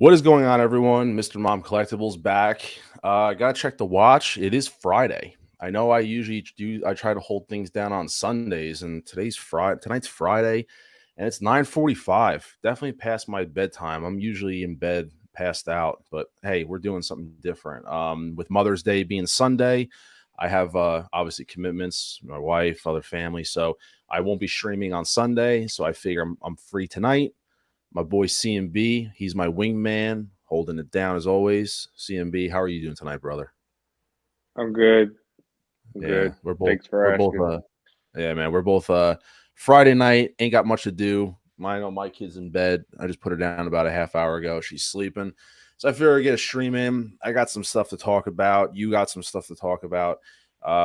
What is going on, everyone? Mr. Mom Collectibles back. I gotta check the watch. It is Friday. I know I usually do. I try to hold things down on Sundays, and today's Friday. Tonight's Friday, and it's 9:45. Definitely past my bedtime. I'm usually in bed, passed out. But hey, we're doing something different. With Mother's Day being Sunday, I have obviously commitments, my wife, other family, so I won't be streaming on Sunday. So I figure I'm free tonight. My boy CMB, he's my wingman, holding it down as always. CMB, how are you doing tonight, brother? I'm good. I'm Yeah, good. we're both Thanks for we're both asking. yeah, man, we're both Friday night, ain't got much to do. I know my kid's in bed. I just put her down about a half hour ago. She's sleeping. So I figured I'd get a stream in. I got some stuff to talk about. You got some stuff to talk about.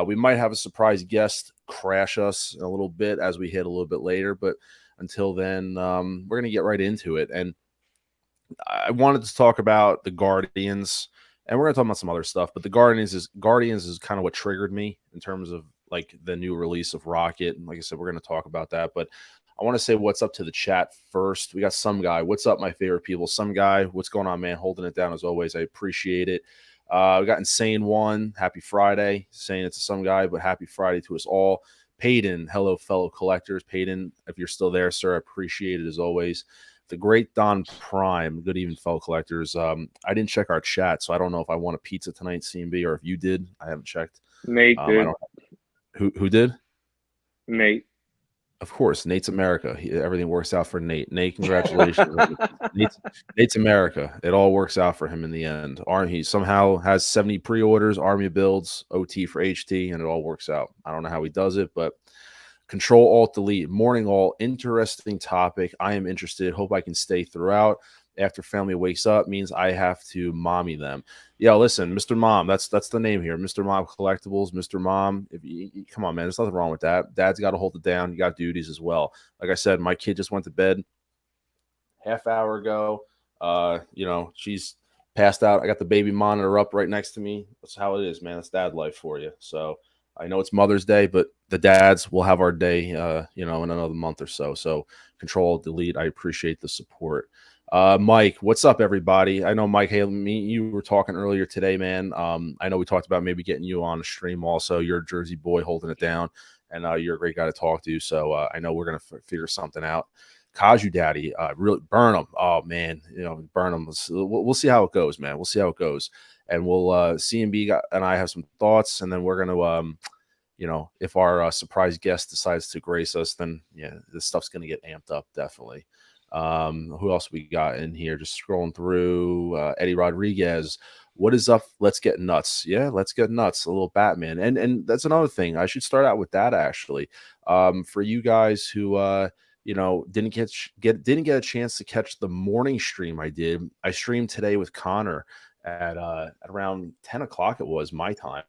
We might have a surprise guest crash us in a little bit as we hit a little bit later, but until then, we're gonna get right into it. And I wanted to talk about the Guardians, and we're gonna talk about some other stuff. But the Guardians is kind of what triggered me in terms of like the new release of Rocket. And like I said, we're gonna talk about that. But I want to say what's up to the chat first. We got some guy. What's up, my favorite people? Some guy. What's going on, man? Holding it down as always. I appreciate it. We got Insane One. Happy Friday. Saying it to some guy, but happy Friday to us all. Payton, hello, fellow collectors. Payton, if you're still there, sir, I appreciate it as always. The great Don Prime. Good evening, fellow collectors. I didn't check our chat, so I don't know if I want a pizza tonight, CMB, or if you did. I haven't checked. Nate I did. don't. Who did? Nate. Of course, Nate's America. Everything works out for Nate. Nate, congratulations. Nate's America. It all works out for him in the end. He somehow has 70 pre-orders, Army builds, OT for HT, and it all works out. I don't know how he does it, but Control Alt Delete. Morning all. Interesting topic. I am interested. Hope I can stay throughout. After family wakes up means I have to mommy them. Yeah, listen, Mr. Mom. That's the name here. Mr. Mom Collectibles. Mr. Mom. If you come on, man, there's nothing wrong with that. Dad's got to hold it down. You got duties as well. Like I said, my kid just went to bed half hour ago. She's passed out. I got the baby monitor up right next to me. That's how it is, man. That's dad life for you. So I know it's Mother's Day, but the dads will have our day, in another month or so. So Control Delete. I appreciate the support. Mike, what's up, everybody? I know Mike. Hey, you were talking earlier today, man. I know we talked about maybe getting you on a stream. Also, you're a Jersey boy holding it down, and you're a great guy to talk to. So I know we're gonna figure something out. Kaju Daddy, really burn them. Oh man, burn them. We'll see how it goes, man. We'll see how it goes, and we'll CMB and I have some thoughts, and then we're gonna if our surprise guest decides to grace us, then yeah, this stuff's gonna get amped up definitely. Who else we got in here? Just scrolling through. Eddie Rodriguez. What is up? Let's get nuts. Yeah, let's get nuts. A little Batman, and that's another thing. I should start out with that actually. For you guys who didn't get a chance to catch the morning stream I did. I streamed today with Connor at around 10 o'clock. It was my time.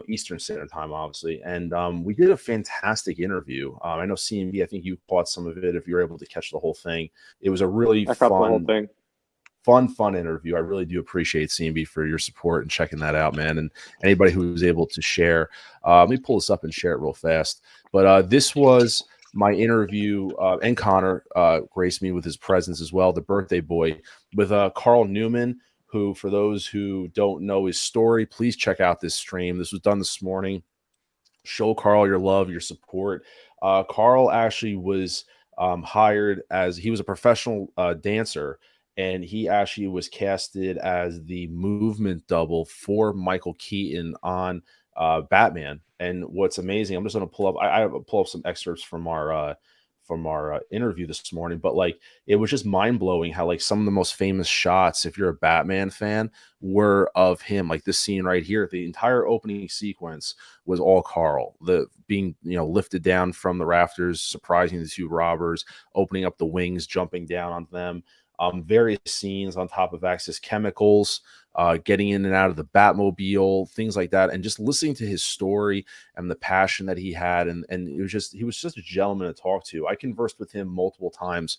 Eastern Standard Time, obviously. And we did a fantastic interview. I know CMB, I think you caught some of it if you were able to catch the whole thing. It was a really I caught the whole thing. fun interview. I really do appreciate CMB for your support and checking that out, man. And anybody who was able to share. Let me pull this up and share it real fast. But this was my interview, and Connor graced me with his presence as well, the birthday boy, with Carl Newman, who, for those who don't know his story, please check out this stream. This was done this morning. Show Carl your love, your support. Carl actually was hired as he was a professional dancer, and he actually was casted as the movement double for Michael Keaton on Batman. And what's amazing, I'm just going to pull up. I pull up some excerpts from our interview this morning, but like it was just mind blowing how like some of the most famous shots, if you're a Batman fan, were of him. Like this scene right here, the entire opening sequence was all Carl, the being lifted down from the rafters, surprising the two robbers, opening up the wings, jumping down on them. Various scenes on top of Axis Chemicals, getting in and out of the Batmobile, things like that, and just listening to his story and the passion that he had, and he was just a gentleman to talk to. I conversed with him multiple times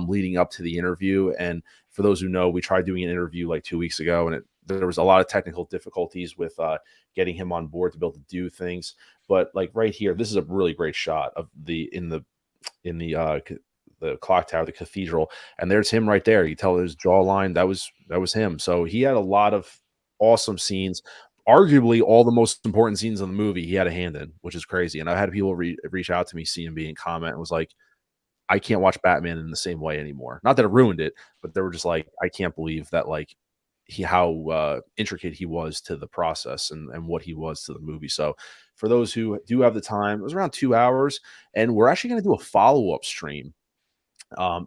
leading up to the interview, and for those who know, we tried doing an interview like 2 weeks ago, and there was a lot of technical difficulties with getting him on board to be able to do things. But like right here, this is a really great shot of in the the clock tower, the cathedral, and there's him right there. You tell his jawline, that was him. So he had a lot of awesome scenes. Arguably, all the most important scenes in the movie, he had a hand in, which is crazy. And I had people reach out to me, CMB, and comment, and was like, I can't watch Batman in the same way anymore. Not that it ruined it, but they were just like, I can't believe that like how intricate he was to the process and what he was to the movie. So for those who do have the time, it was around 2 hours, and we're actually going to do a follow-up stream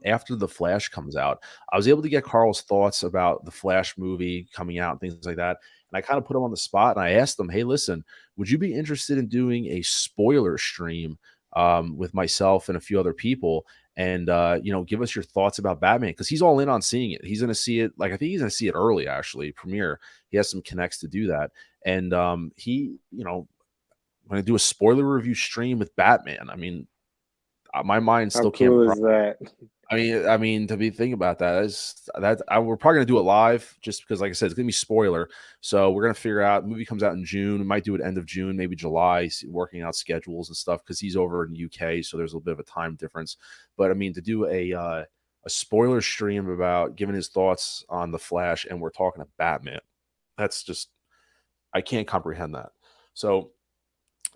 after the Flash comes out. I was able to get Carl's thoughts about the Flash movie coming out and things like that. And I kind of put him on the spot and I asked him, hey, listen, would you be interested in doing a spoiler stream with myself and a few other people? And, give us your thoughts about Batman, because he's all in on seeing it. He's going to see it. Like, I think he's going to see it early, actually, premiere. He has some connects to do that. And going to do a spoiler review stream with Batman. I mean, my mind How still cool can't. is that? I mean, to be thinking about that is that we're probably gonna do it live, just because, like I said, it's gonna be spoiler. So we're gonna figure out. Movie comes out in June. We might do it end of June, maybe July. Working out schedules and stuff, because he's over in UK, so there's a little bit of a time difference. But I mean, to do a spoiler stream about giving his thoughts on the Flash, and we're talking to Batman. That's just, I can't comprehend that. So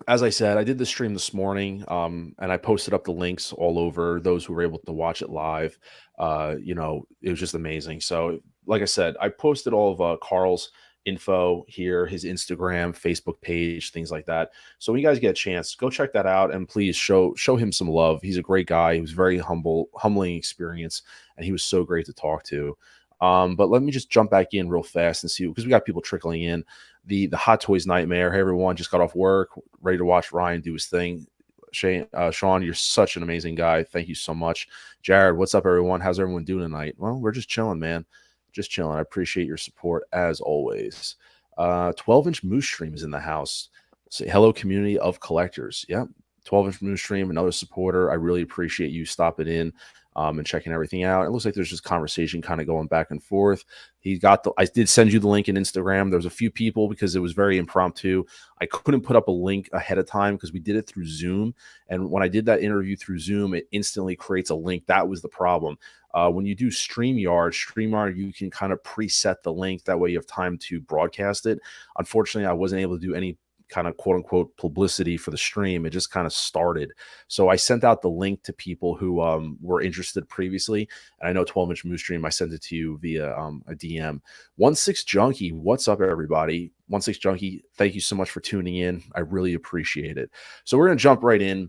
as I said, I did the stream this morning, and I posted up the links all over. Those who were able to watch it live, it was just amazing. So, like I said, I posted all of Carl's info here, his Instagram, Facebook page, things like that. So when you guys get a chance, go check that out, and please show him some love. He's a great guy. He was very humbling experience, and he was so great to talk to. But let me just jump back in real fast and see, because we got people trickling in. The Hot Toys Nightmare. Hey, everyone, just got off work, ready to watch Ryan do his thing. Shawn, you're such an amazing guy. Thank you so much. Jared, what's up, everyone? How's everyone doing tonight? Well, we're just chilling, man. Just chilling. I appreciate your support as always. 12-inch Moose Stream is in the house. Say hello, community of collectors. Yep. 12-inch Moose Stream, another supporter. I really appreciate you stopping in and checking everything out. It looks like there's just conversation kind of going back and forth. I did send you the link in Instagram. There was a few people, because it was very impromptu. I couldn't put up a link ahead of time because we did it through Zoom. And when I did that interview through Zoom, it instantly creates a link. That was the problem. When you do StreamYard, you can kind of preset the link. That way you have time to broadcast it. Unfortunately, I wasn't able to do any kind of quote unquote publicity for the stream. It just kind of started. So I sent out the link to people who were interested previously. And I know 12-inch Moose Stream, I sent it to you via a DM. 16 Junkie, what's up, everybody? 16 Junkie, thank you so much for tuning in. I really appreciate it. So we're going to jump right in.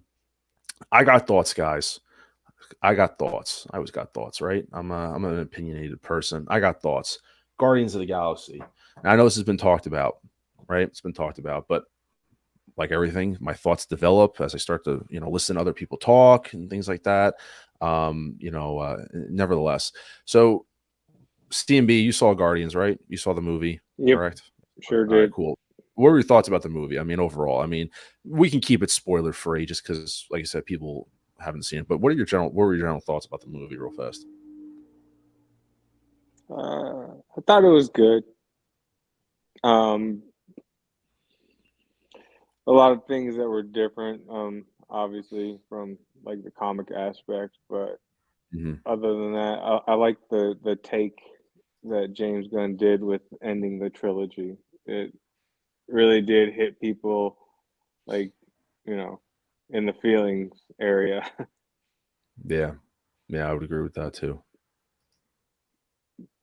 I got thoughts, guys. I got thoughts. I always got thoughts, right? I'm an opinionated person. I got thoughts. Guardians of the Galaxy. Now, I know this has been talked about, right? It's been talked about, but like everything, my thoughts develop as I start to, listen to other people talk and things like that. Nevertheless. So CMB, you saw Guardians, right? You saw the movie, Yep, correct? sure All right, did. cool. What were your thoughts about the movie? I mean, overall, we can keep it spoiler free, just because, like I said, people haven't seen it. But what were your general thoughts about the movie, real fast? I thought it was good. A lot of things that were different, obviously, from like the comic aspect, but other than that, I like the take that James Gunn did with ending the trilogy. It really did hit people, like, in the feelings area. Yeah, I would agree with that too.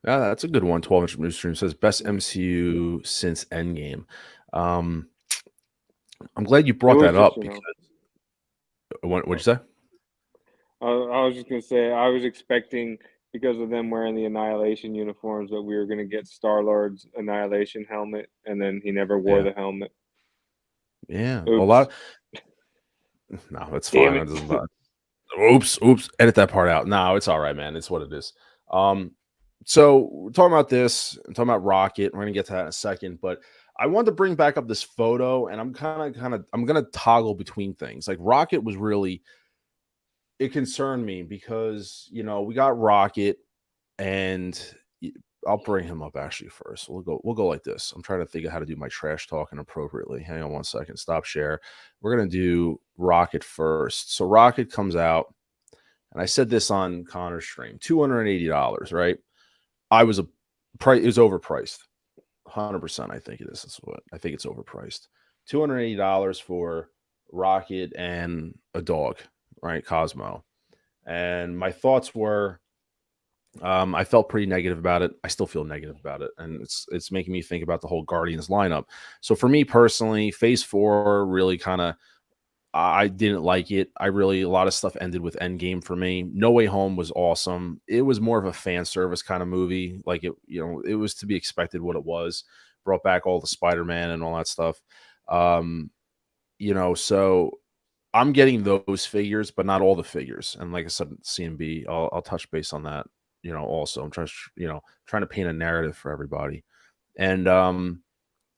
Yeah, that's a good one. 12-inch Moose Stream says best MCU since Endgame. I'm glad you brought that up, because what'd you say? I was just gonna say, I was expecting, because of them wearing the Annihilation uniforms, that we were gonna get Star-Lord's Annihilation helmet, and then he never wore the helmet. Yeah, Oops. a lot. No, it's fine. It doesn't matter. Oops. Edit that part out. No, it's all right, man. It's what it is. So we're talking about this and talking about Rocket. We're gonna get to that in a second, but I wanted to bring back up this photo, and I'm gonna toggle between things. Like, Rocket was really, it concerned me because we got Rocket, and I'll bring him up actually first. We'll go like this. I'm trying to think of how to do my trash talking appropriately. Hang on one second. Stop share. We're gonna do Rocket first. So Rocket comes out, and I said this on Connor's stream, $280, right? I was a price. It was overpriced. 100%. I think it is. That's what I think it's overpriced. $280 for Rocket and a dog, right? Cosmo. And my thoughts were, I felt pretty negative about it. I still feel negative about it, and it's making me think about the whole Guardians lineup. So for me personally, Phase 4 really kind of, I didn't like it. A lot of stuff ended with Endgame for me. No Way Home was awesome. It was more of a fan service kind of movie. Like it was to be expected what it was. Brought back all the Spider-Man and all that stuff. So I'm getting those figures, but not all the figures. And like I said, CMB, I'll touch base on that. Also I'm trying to paint a narrative for everybody. And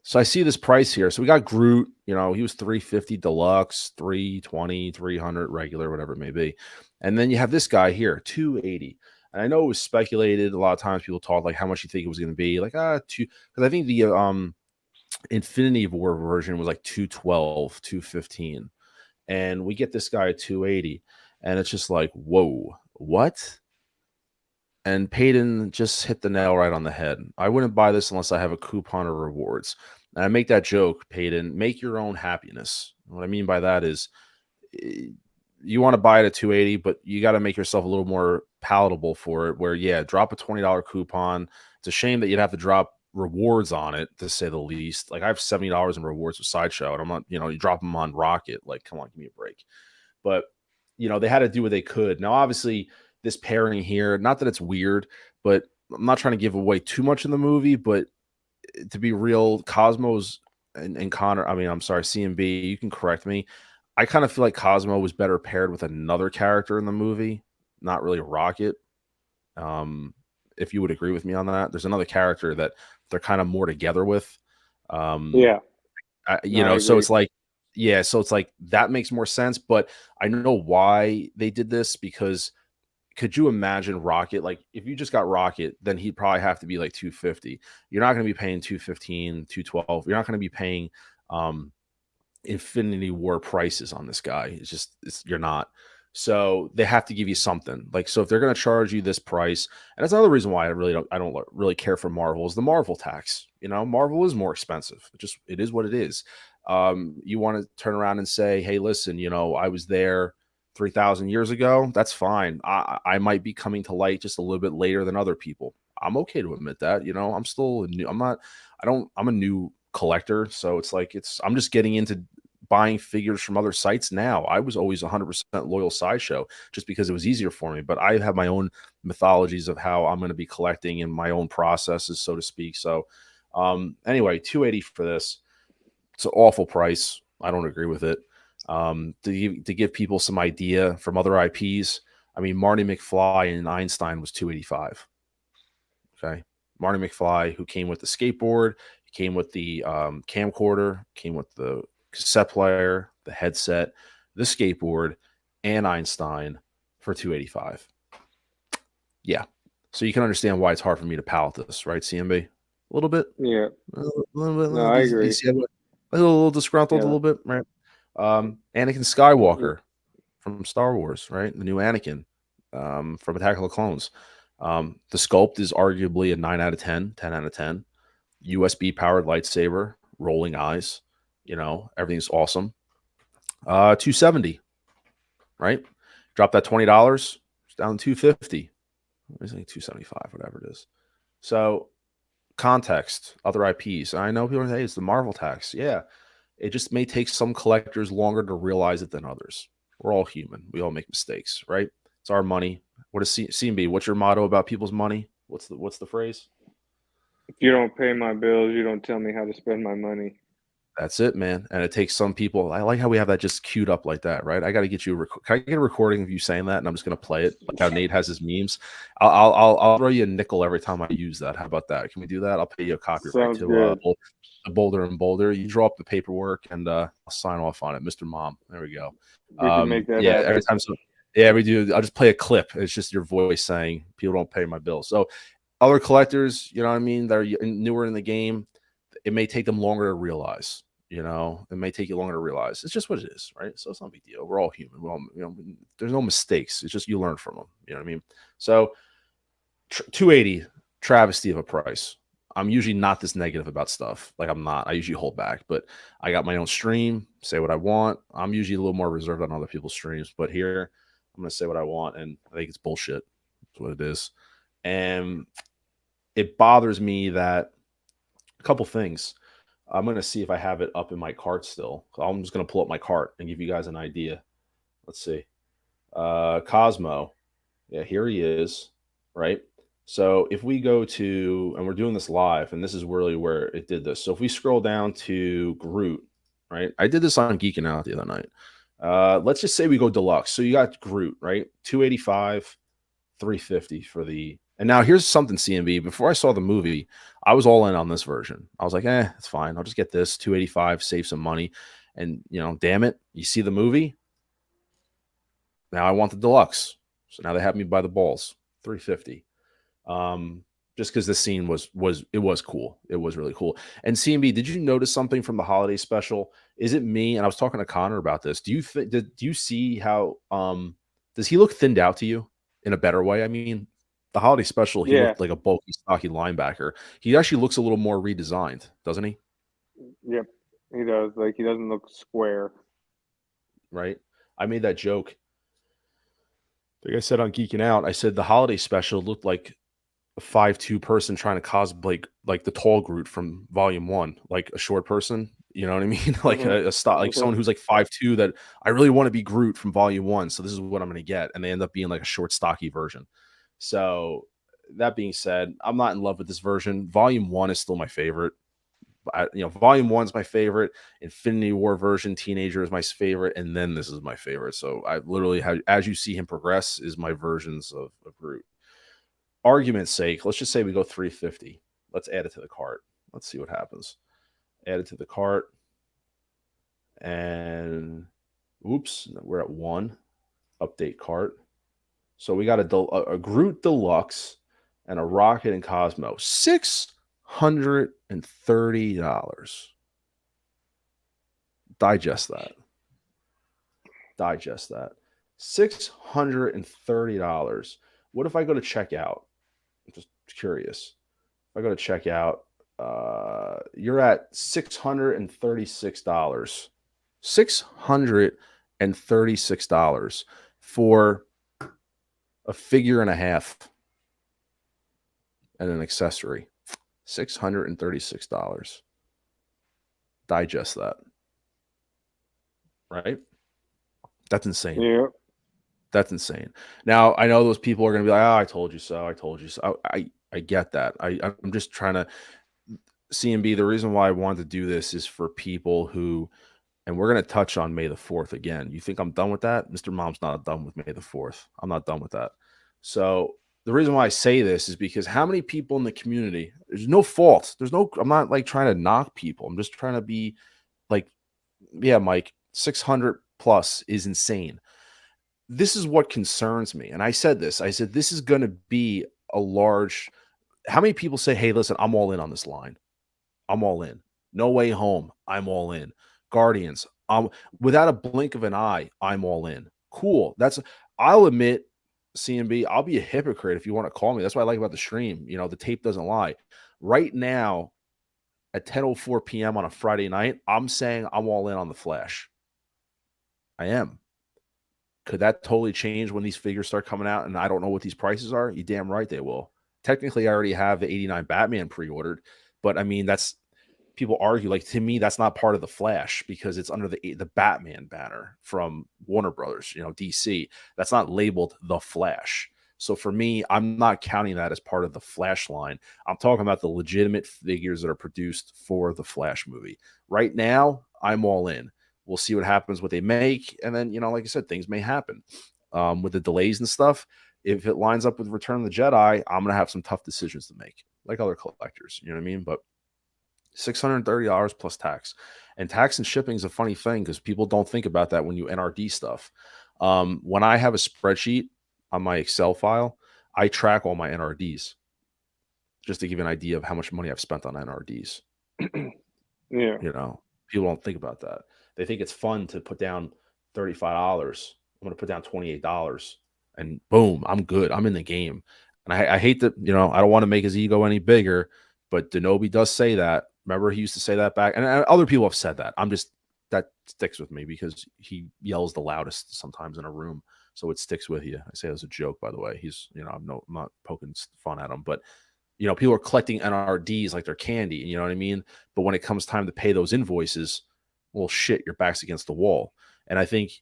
so I see this price here. So we got Groot, he was $350 deluxe, $320, $300 regular, whatever it may be. And then you have this guy here, $280. And I know it was speculated. A lot of times people talk like how much you think it was going to be. Like, because I think the Infinity War version was like $212, $215. And we get this guy at $280. And it's just like, whoa, what? And Peyton just hit the nail right on the head. I wouldn't buy this unless I have a coupon or rewards. And I make that joke, Peyton, make your own happiness. What I mean by that is you want to buy it at $280, but you got to make yourself a little more palatable for it, where, yeah, drop a $20 coupon. It's a shame that you'd have to drop rewards on it, to say the least. Like, I have $70 in rewards with Sideshow, and I'm not, you drop them on Rocket. Like, come on, give me a break. But, they had to do what they could. Now, obviously, this pairing here, not that it's weird, but I'm not trying to give away too much in the movie, but to be real, Cosmo's and Connor, I'm sorry, CMB, you can correct me. I kind of feel like Cosmo was better paired with another character in the movie, not really Rocket. If you would agree with me on that, there's another character that they're kind of more together with. Yeah. So it's like, so it's like that makes more sense, but I know why they did this, because could you imagine Rocket? Like, if you just got Rocket, then he'd probably have to be like $250. You're not going to be paying $215, $212. You're not going to be paying Infinity War prices on this guy. You're not. So they have to give you something. Like, so if they're going to charge you this price, and that's another reason why I don't really care for Marvel, is the Marvel tax. Marvel is more expensive. It is what it is. You want to turn around and say, hey, listen, I was there 3,000 years ago. That's fine. I might be coming to light just a little bit later than other people. I'm okay to admit that. I'm still new. I'm a new collector. So it's like, I'm just getting into buying figures from other sites now. I was always 100% loyal Sideshow just because it was easier for me. But I have my own mythologies of how I'm going to be collecting and my own processes, so to speak. So anyway, $280 for this. It's an awful price. I don't agree with it. To give people some idea from other IPs, Marty McFly and Einstein was $285. Okay, Marty McFly, who came with the skateboard, came with the camcorder, came with the cassette player, the headset, the skateboard, and Einstein for $285. Yeah, so you can understand why it's hard for me to palate this, right, CMB? A little bit. Yeah. A little bit. No, I agree. A little disgruntled, a little bit, right? Anakin Skywalker from Star Wars, right? The new Anakin from Attack of the Clones. The sculpt is arguably a 9 out of 10, 10 out of 10. USB powered lightsaber, rolling eyes, everything's awesome. $270, right? Drop that $20, it's down to $250. It's like $275, whatever it is. So context, other IPs. I know people say, hey, it's the Marvel tax. Yeah. It just may take some collectors longer to realize it than others. We're all human. We all make mistakes, right? It's our money. What is CMB? What's your motto about people's money? What's the phrase? If you don't pay my bills, you don't tell me how to spend my money. That's it, man. And it takes some people. I like how we have that just queued up like that, right? I got to get you. Can I get a recording of you saying that? And I'm just gonna play it like how Nate has his memes. I'll throw you a nickel every time I use that. How about that? Can we do that? I'll pay you a copyright to Boulder and Boulder. You draw up the paperwork and I'll sign off on it, Mr. Mom. There we go. We can make that happen. Every time. Yeah, we do. I'll just play a clip. It's just your voice saying people don't pay my bills. So other collectors, you know what I mean, that are newer in the game, it may take them longer to realize. You know, it may take you longer to realize. It's just what it is, right? So it's not a big deal. We're all human. We're all, you know, there's no mistakes. It's just you learn from them. You know what I mean? So 280, travesty of a price. I'm usually not this negative about stuff. Like I'm not. I usually hold back, but I got my own stream, say what I want. I'm usually a little more reserved on other people's streams, but here I'm going to say what I want, and I think it's bullshit. That's what it is. And it bothers me that a couple things. I'm going to see if I have it up in my cart still. I'm just going to pull up my cart and give you guys an idea. Let's see. Cosmo. Yeah, here he is, right? So if we go to, and we're doing this live, and this is really where it did this. So if we scroll down to Groot, right? I did this on Geeking Out the other night. Let's just say we go deluxe. So you got Groot, right? 285, 350 for the. And now here's something, CMB. Before I saw the movie, I was all in on this version. I was like, it's fine. I'll just get this 285, save some money. And, you know, damn it, you see the movie? Now I want the deluxe. So now they have me by the balls, 350. Just because this scene was cool. It was really cool. And CMB, did you notice something from the holiday special? Is it me? And I was talking to Connor about this. Do you see how does he look thinned out to you in a better way? I mean, the holiday special, he looked like a bulky, stocky linebacker. He actually looks a little more redesigned, doesn't he? Yep, he does. Like he doesn't look square. Right. I made that joke. Like I said on Geeking Out, I said the holiday special looked like a 5'2" person trying to cosplay like the tall Groot from Volume 1, like a short person. You know what I mean? Like like someone who's like 5'2" that I really want to be Groot from Volume 1. So this is what I'm going to get. And they end up being like a short, stocky version. So that being said, I'm not in love with this version. Volume 1 is still my favorite. Volume 1's my favorite. Infinity War version, Teenager is my favorite, and then this is my favorite. So I literally have, as you see him progress, is my versions of Groot. Argument's sake, let's just say we go 350. Let's add it to the cart. Let's see what happens. Add it to the cart, and oops, we're at 1. Update cart. So we got a Groot Deluxe and a Rocket and Cosmo. $630. Digest that. $630. What if I go to checkout? I'm just curious. If I go to checkout, you're at $636. $636 for a figure and a half and an accessory. $636. Digest that. Right? That's insane. Yeah. That's insane. Now, I know those people are going to be like, I told you so. I told you so. I get that. I'm just trying to CMB. The reason why I wanted to do this is for people who, and we're going to touch on May the 4th again. You think I'm done with that? Mr. Mom's not done with May the 4th. I'm not done with that. So the reason why I say this is because how many people in the community, there's no fault. I'm not like trying to knock people. I'm just trying to be like, yeah, Mike, 600 plus is insane. This is what concerns me. And I said this is going to be a large, how many people say, hey, listen, I'm all in on this line. I'm all in. No Way Home. I'm all in. Guardians. Without a blink of an eye, I'm all in. Cool. I'll admit, CMB, I'll be a hypocrite if you want to call me. That's what I like about the stream. You know, the tape doesn't lie. Right now, at 10:04 p.m. on a Friday night, I'm saying I'm all in on the Flash. I am. Could that totally change when these figures start coming out and I don't know what these prices are? You damn right they will. Technically, I already have the 89 Batman pre-ordered, but I mean, that's people argue, like, to me, that's not part of the Flash because it's under the Batman banner from Warner Brothers, DC. That's not labeled the Flash. So for me, I'm not counting that as part of the Flash line. I'm talking about the legitimate figures that are produced for the Flash movie. Right now, I'm all in. We'll see what happens, what they make. And then, like I said, things may happen with the delays and stuff. If it lines up with Return of the Jedi, I'm going to have some tough decisions to make, like other collectors. You know what I mean? But $630 plus tax. And tax and shipping is a funny thing because people don't think about that when you NRD stuff. When I have a spreadsheet on my Excel file, I track all my NRDs just to give you an idea of how much money I've spent on NRDs. Yeah. People don't think about that. They think it's fun to put down $35. I'm gonna put down $28 and boom, I'm good. I'm in the game. And I hate that, I don't want to make his ego any bigger, but Denobi does say that. Remember, he used to say that back, and other people have said that. That sticks with me because he yells the loudest sometimes in a room, so it sticks with you. I say it as a joke, by the way. He's, I'm not poking fun at him, but people are collecting NRDs like they're candy, you know what I mean? But when it comes time to pay those invoices, well, shit, your back's against the wall. And I think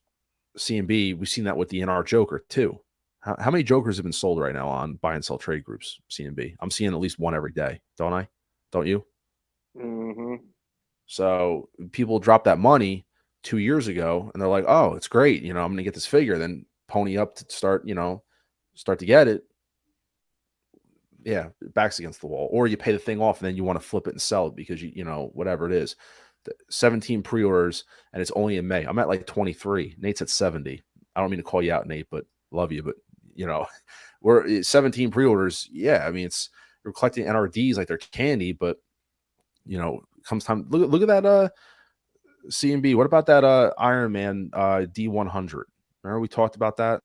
CMB, we've seen that with the NR Joker too. How many Jokers have been sold right now on buy and sell trade groups, CMB? I'm seeing at least one every day, don't I? Don't you? Mm-hmm. So people drop that money 2 years ago and they're like, oh, it's great. I'm going to get this figure, then pony up to start to get it. Yeah, back's against the wall. Or you pay the thing off and then you want to flip it and sell it because whatever it is. 17 pre-orders and it's only in May. I'm at like 23. Nate's at 70. I don't mean to call you out, Nate, but love you. But we're 17 pre-orders. Yeah, I mean you're collecting NRDs like they're candy, but comes time. Look at that CMB. What about that Iron Man D100? Remember we talked about that?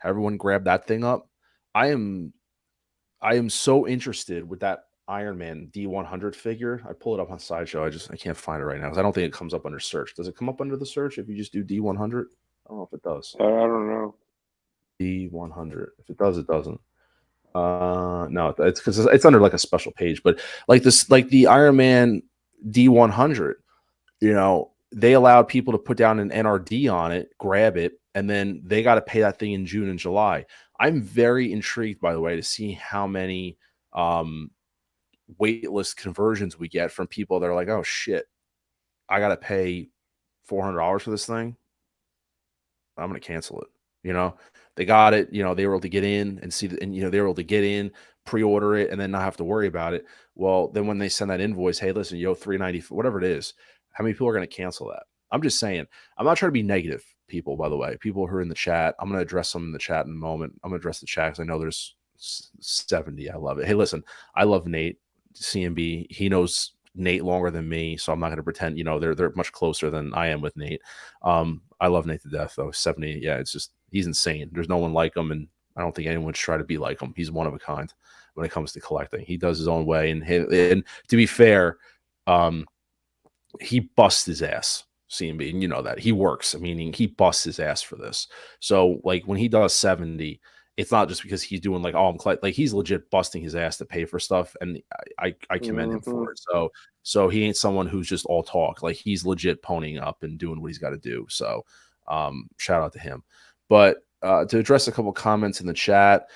Everyone grabbed that thing up. I am so interested with that Iron Man D100 figure. I pull it up on Sideshow. I can't find it right now because I don't think it comes up under search. Does it come up under the search if you just do D100? I don't know if it does. I don't know. D100. If it does, it doesn't. No, it's because it's under like a special page. But like the Iron Man D100, they allowed people to put down an NRD on it, grab it, and then they got to pay that thing in June and July. I'm very intrigued, by the way, to see how many waitlist conversions we get from people that are like, oh shit, I got to pay $400 for this thing. I'm going to cancel it. They got it, they were able to get in and see and they were able to get in, pre-order it, and then not have to worry about it. Well, then when they send that invoice, hey, listen, $390, whatever it is, how many people are going to cancel that? I'm just saying, I'm not trying to be negative, people, by the way, people who are in the chat. I'm going to address some in the chat in a moment. I'm going to address the chat because I know there's 70. I love it. Hey, listen, I love Nate, CMB. He knows Nate longer than me, so I'm not going to pretend, they're much closer than I am with Nate. I love Nate to death, though. 70, yeah, it's just, he's insane. There's no one like him, and I don't think anyone should try to be like him. He's one of a kind when it comes to collecting. He does his own way, and to be fair, he busts his ass. CMB, and you know that he works, meaning he busts his ass for this. So like when he does 70, it's not just because he's doing like, oh, I'm like he's legit busting his ass to pay for stuff, and I commend him for it. So he ain't someone who's just all talk. Like he's legit ponying up and doing what he's got to do. So shout out to him. But to address a couple comments in the chat,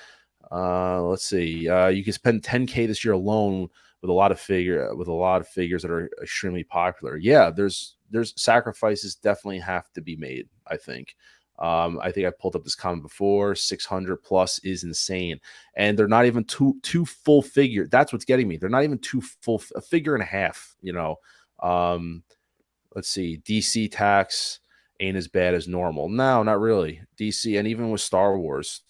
let's see. You can spend 10K this year alone with a lot of figures that are extremely popular. Yeah, there's sacrifices definitely have to be made, I think. I think I pulled up this comment before. 600 plus is insane, and they're not even two full figure. That's what's getting me. They're not even two full, a figure and a half. Let's see. DC tax ain't as bad as normal. No, not really. DC, and even with Star Wars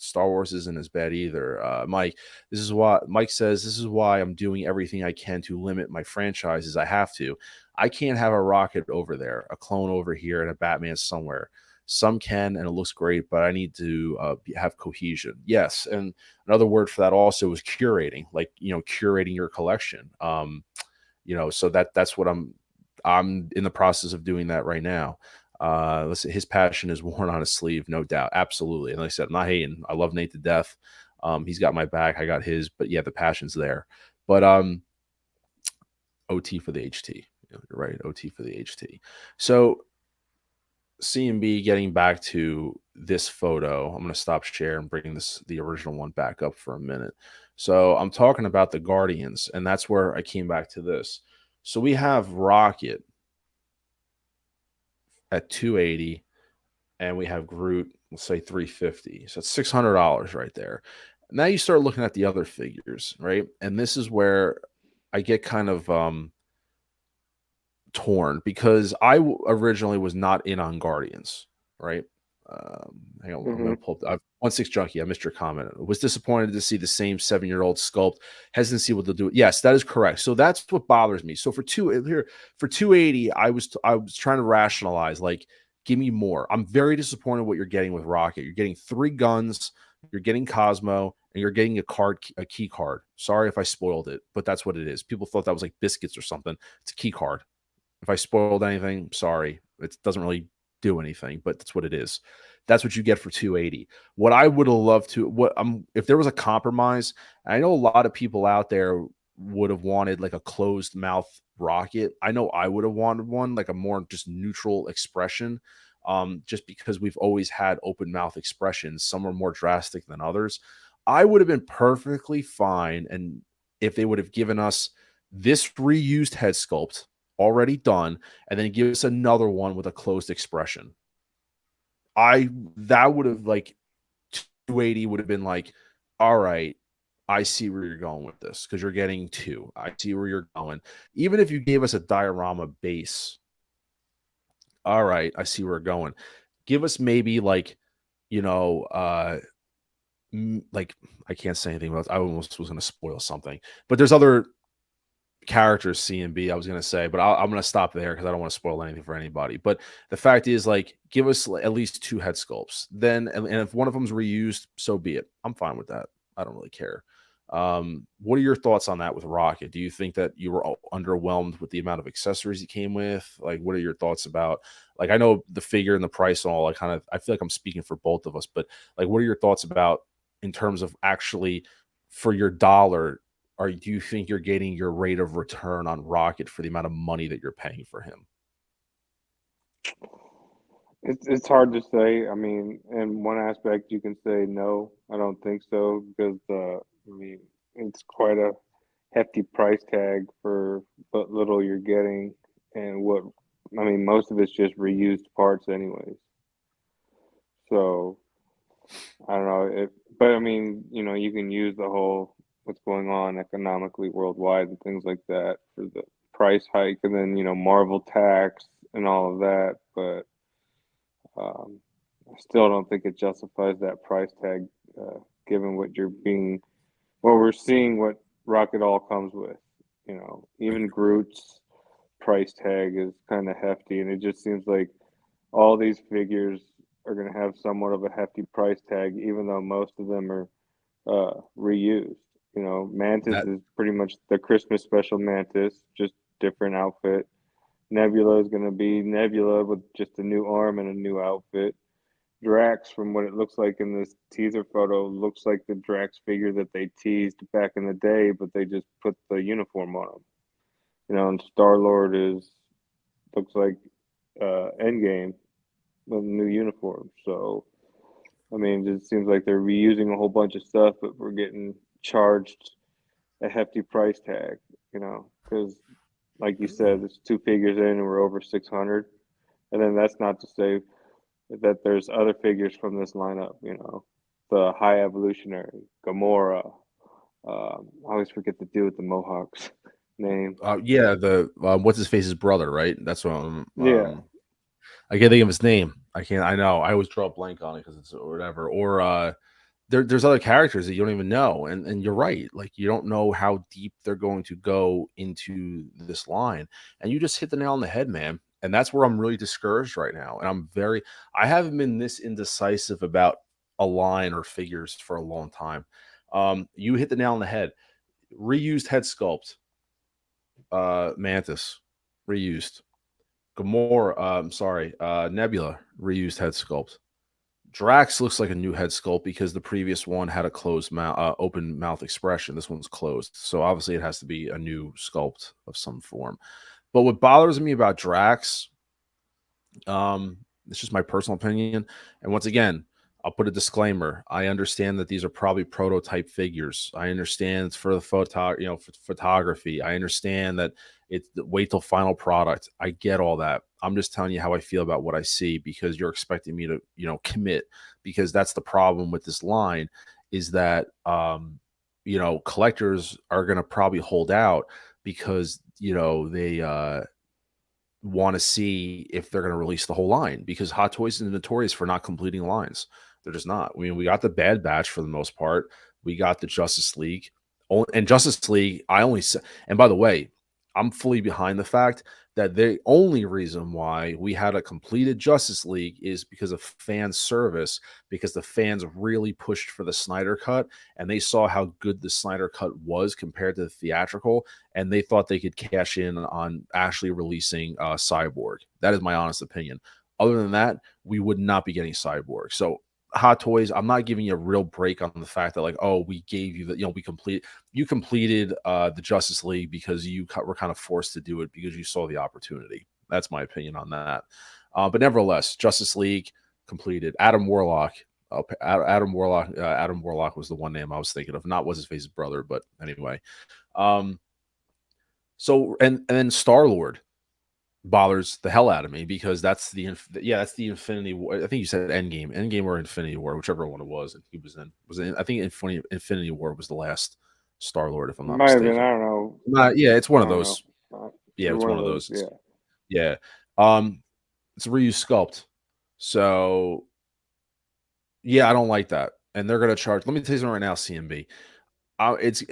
isn't as bad either. Mike says, this is why I'm doing everything I can to limit my franchises. I have to. I can't have a Rocket over there, a clone over here, and a Batman somewhere. Some can, and it looks great, but I need to have cohesion. Yes, and another word for that also is curating, like curating your collection. So that's what I'm in the process of doing that right now. Let's say his passion is worn on his sleeve, no doubt, absolutely. And like I said, I'm not hating. I love Nate to death. He's got my back, I got his, but yeah, the passion's there. But OT for the HT. You're right, OT for the HT. So CMB, getting back to this photo, I'm going to stop share and bring the original one back up for a minute. So I'm talking about the Guardians, and that's where I came back to this. So we have Rocket at 280, and we have Groot, let's say 350. So it's $600 right there. Now you start looking at the other figures, right? And this is where I get kind of torn, because I originally was not in on Guardians, right? Hang on, I'm Mm-hmm. gonna pull up. 16 Junkie. I missed your comment. Was disappointed to see the same 7-year-old sculpt. Hesitancy what they'll do. Yes, that is correct. So that's what bothers me. So for 280, I was trying to rationalize like, give me more. I'm very disappointed what you're getting with Rocket. You're getting 3 guns, you're getting Cosmo, and you're getting a key card. Sorry if I spoiled it, but that's what it is. People thought that was like biscuits or something. It's a key card. If I spoiled anything, sorry. It doesn't really do anything, but that's what it is. That's what you get for 280. What I would have loved to what if there was a compromise, I know a lot of people out there would have wanted like a closed mouth Rocket. I know I would have wanted one like a more just neutral expression. Just because we've always had open mouth expressions, some are more drastic than others. I would have been perfectly fine, and if they would have given us this reused head sculpt already done, and then give us another one with a closed expression. That would have like 280 would have been like, all right, I see where you're going with this because you're getting 2. I see where you're going. Even if you gave us a diorama base, all right, I see where we're going. Give us maybe like, you know, like I can't say anything about. I almost was going to spoil something, but there's other characters C and B I was going to say, but I'm going to stop there because I don't want to spoil anything for anybody. But the fact is, like, give us at least 2 head sculpts. Then, and if one of them's reused, so be it. I'm fine with that. I don't really care. What are your thoughts on that with Rocket? Do you think that you were underwhelmed with the amount of accessories he came with? Like, what are your thoughts about? Like, I know the figure and the price and all. I feel like I'm speaking for both of us, but like, what are your thoughts about in terms of actually for your dollar? Or do you think you're getting your rate of return on Rocket for the amount of money that you're paying for him? It's hard to say. I mean, in one aspect, you can say no. I don't think so because I mean, it's quite a hefty price tag for what little you're getting, and what I mean, most of it's just reused parts, anyways. So I don't know. But I mean, you can use the whole what's going on economically worldwide and things like that for the price hike, and then Marvel tax and all of that. But Um, I still don't think it justifies that price tag, given what we're seeing, what Rocket all comes with. Even Groot's price tag is kind of hefty, and it just seems like all these figures are going to have somewhat of a hefty price tag, even though most of them are reused. Mantis That is pretty much the Christmas special Mantis, just different outfit. Nebula is going to be Nebula with just a new arm and a new outfit. Drax, from what it looks like in this teaser photo, looks like the Drax figure that they teased back in the day, but they just put the uniform on him. And Star Lord looks like Endgame with a new uniform. So I mean, it just seems like they're reusing a whole bunch of stuff, but we're getting charged a hefty price tag. Because like you said, there's 2 figures in and we're over 600, and then that's not to say that there's other figures from this lineup. The High Evolutionary, Gamora. I always forget the dude with the Mohawks name. yeah, the what's his face's brother, right? That's what Yeah, I can't think of his name. I can't. I know. I always draw a blank on it because it's or whatever. Or there's other characters that you don't even know, and you're right. Like you don't know how deep they're going to go into this line, and you just hit the nail on the head, man. And that's where I'm really discouraged right now. And I haven't been this indecisive about a line or figures for a long time. You hit the nail on the head. Reused head sculpt, Mantis, reused. Gamora, sorry, Nebula, reused head sculpt. Drax looks like a new head sculpt because the previous one had a closed mouth, open mouth expression. This one's closed, so obviously it has to be a new sculpt of some form. But what bothers me about Drax, it's just my personal opinion, and once again, I'll put a disclaimer. I understand that these are probably prototype figures. I understand it's for the for photography. I understand that it's wait till final product. I get all that. I'm just telling you how I feel about what I see because you're expecting me to, commit because that's the problem with this line is that collectors are going to probably hold out because, they want to see if they're going to release the whole line, because Hot Toys is notorious for not completing lines. They're just not. I mean, we got the Bad Batch for the most part. We got the Justice League. And Justice League, I only said, and by the way, I'm fully behind the fact that the only reason why we had a completed Justice League is because of fan service, because the fans really pushed for the Snyder Cut and they saw how good the Snyder Cut was compared to the theatrical, and they thought they could cash in on actually releasing Cyborg. That is my honest opinion. Other than that, we would not be getting Cyborg. So Hot Toys, I'm not giving you a real break on the fact that, like, oh, we gave you you completed the Justice League because you were kind of forced to do it because you saw the opportunity. That's my opinion on that. But nevertheless, Justice League completed. Adam Warlock. Adam Warlock was the one name I was thinking of. Not what's his face's brother, but anyway. So and then Star-Lord bothers the hell out of me because that's the Infinity War. I think you said Endgame or Infinity War, whichever one it was. And he was in. I think Infinity War was the last Star-Lord, if I'm not Might have been. mistaken. I don't know. Yeah, it's one I of don't those. know. Yeah, it's one of those. Yeah. Yeah. It's a reused sculpt. So yeah, I don't like that. And they're gonna charge. Let me tell you something right now, CMB. It's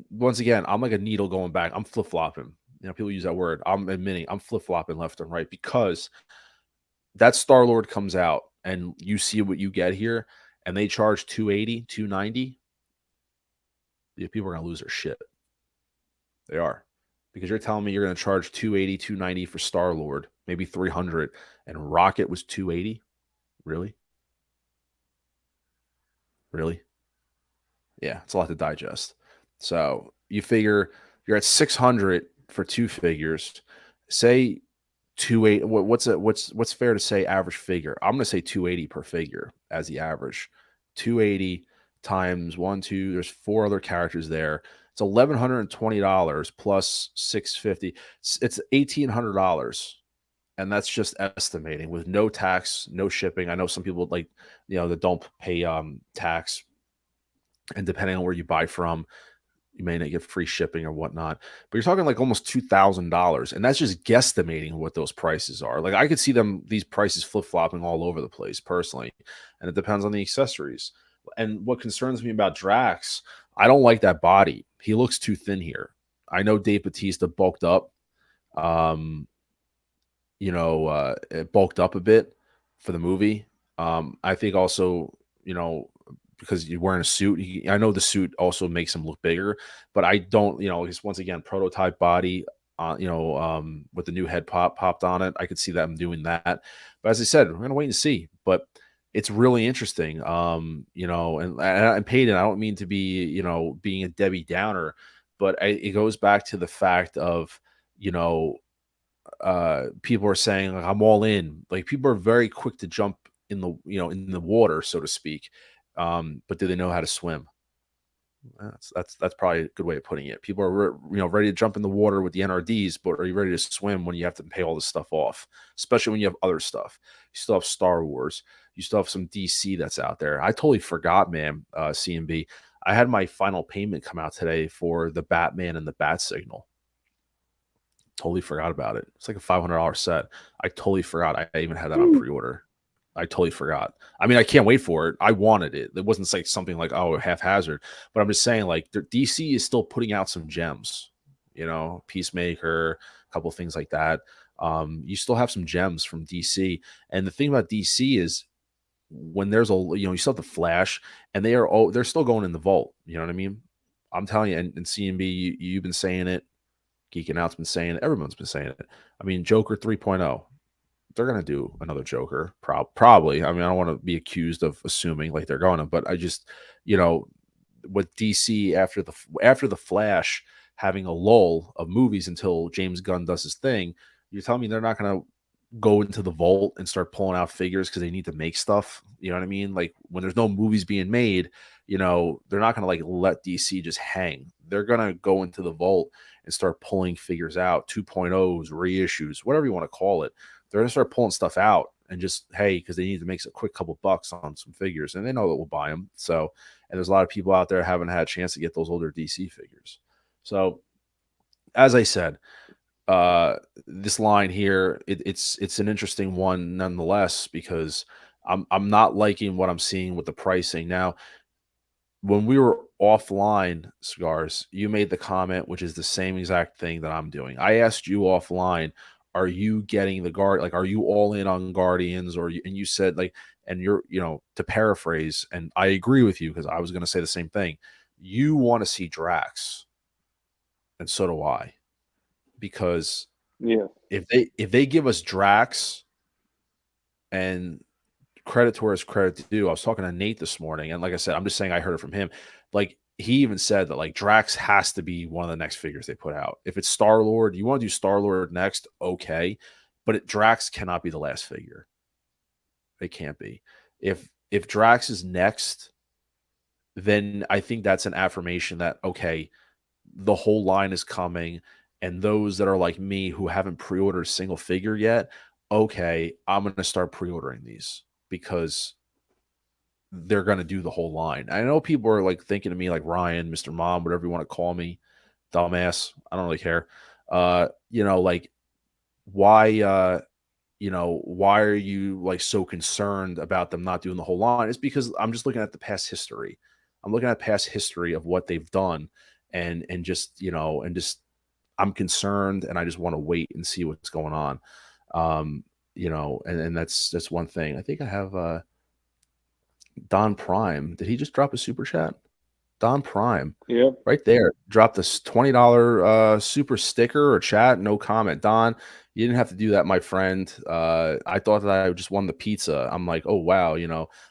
once again, I'm like a needle going back. I'm flip flopping. You know, people use that word. I'm admitting I'm flip flopping left and right because that Star-Lord comes out and you see what you get here, and they charge 280, 290. Yeah, people are gonna lose their shit. They are. Because you're telling me you're gonna charge 280, 290 for Star-Lord, maybe 300, and Rocket was 280? Really? Really? Yeah, it's a lot to digest. So you figure you're at 600 for two figures. Say 280. What's fair to say average figure? I'm gonna say 280 per figure as the average. 280 times one, two. There's four other characters there. It's $1,120 plus 650. It's $1,800, and that's just estimating with no tax, no shipping. I know some people that don't pay tax, and depending on where you buy from, you may not get free shipping or whatnot. But you're talking like almost $2,000, and that's just guesstimating what those prices are. Like I could see these prices flip flopping all over the place personally, and it depends on the accessories. And what concerns me about Drax, I don't like that body. He looks too thin here. I know Dave Bautista bulked up. Um, it bulked up a bit for the movie. I think also, because you're wearing a suit, I know the suit also makes him look bigger, but I don't, he's once again prototype body, with the new head popped on it. I could see them doing that. But as I said, we're gonna wait and see. But it's really interesting. And Peyton, I don't mean to be, being a Debbie Downer, but it goes back to the fact of, people are saying like I'm all in. Like people are very quick to jump in the water, so to speak. But do they know how to swim? That's probably a good way of putting it. People are ready to jump in the water with the NRDs, but are you ready to swim when you have to pay all this stuff off? Especially when you have other stuff. You still have Star Wars. You still have some DC that's out there. I totally forgot, man. CMB. I had my final payment come out today for the Batman and the Bat Signal. Totally forgot about it. It's like a $500 set. I totally forgot I even had that on pre-order. I totally forgot. I mean, I can't wait for it. I wanted it. It wasn't like something like, oh, haphazard. But I'm just saying, like, DC is still putting out some gems. Peacemaker, a couple of things like that. You still have some gems from DC. And the thing about DC is when there's you still have the Flash, and they're still going in the vault. You know what I mean? I'm telling you, and CMB, you've been saying it. Geeking Out's been saying it. Everyone's been saying it. I mean, Joker 3.0. They're going to do another Joker. Probably. I mean, I don't want to be accused of assuming like they're going to, but I just, with DC after the Flash having a lull of movies until James Gunn does his thing, you're telling me they're not going to go into the vault and start pulling out figures because they need to make stuff. You know what I mean? Like when there's no movies being made, they're not going to like let DC just hang. They're going to go into the vault and start pulling figures out, 2.0s, reissues, whatever you want to call it. They're going to start pulling stuff out and just, hey, because they need to make a quick couple bucks on some figures, and they know that we'll buy them. So, and there's a lot of people out there haven't had a chance to get those older DC figures. So, as I said, uh, this line here, it's an interesting one nonetheless because I'm not liking what I'm seeing with the pricing. Now, when we were offline, Cigars, you made the comment, which is the same exact thing that I'm doing. I asked you offline, are you getting the guard? Like, are you all in on Guardians? And you said, like, and you're, to paraphrase, and I agree with you because I was going to say the same thing. You want to see Drax, and so do I, because Yeah. if they give us Drax and credit to where it's credit due. I was talking to Nate this morning, and like I said, I'm just saying I heard it from him. Like he even said that like Drax has to be one of the next figures they put out. If it's Star Lord, you want to do Star Lord next, okay, but Drax cannot be the last figure. It can't be. If Drax is next, then I think that's an affirmation that okay, the whole line is coming, and those that are like me who haven't pre-ordered a single figure yet, okay, I'm gonna start pre-ordering these because they're going to do the whole line. I know people are like thinking of me like Ryan, Mr. Mom, whatever you want to call me, dumbass. I don't really care. Like why why are you like so concerned about them not doing the whole line? It's because I'm just looking at the past history. I'm looking at past history of what they've done and just, and just I'm concerned and I just want to wait and see what's going on. And that's one thing. I think I have Don Prime. Did he just drop a super chat? Don Prime. Yep. Right there. Dropped this $20 super sticker or chat. No comment. Don, you didn't have to do that, my friend. I thought that I just won the pizza. I'm like, oh wow,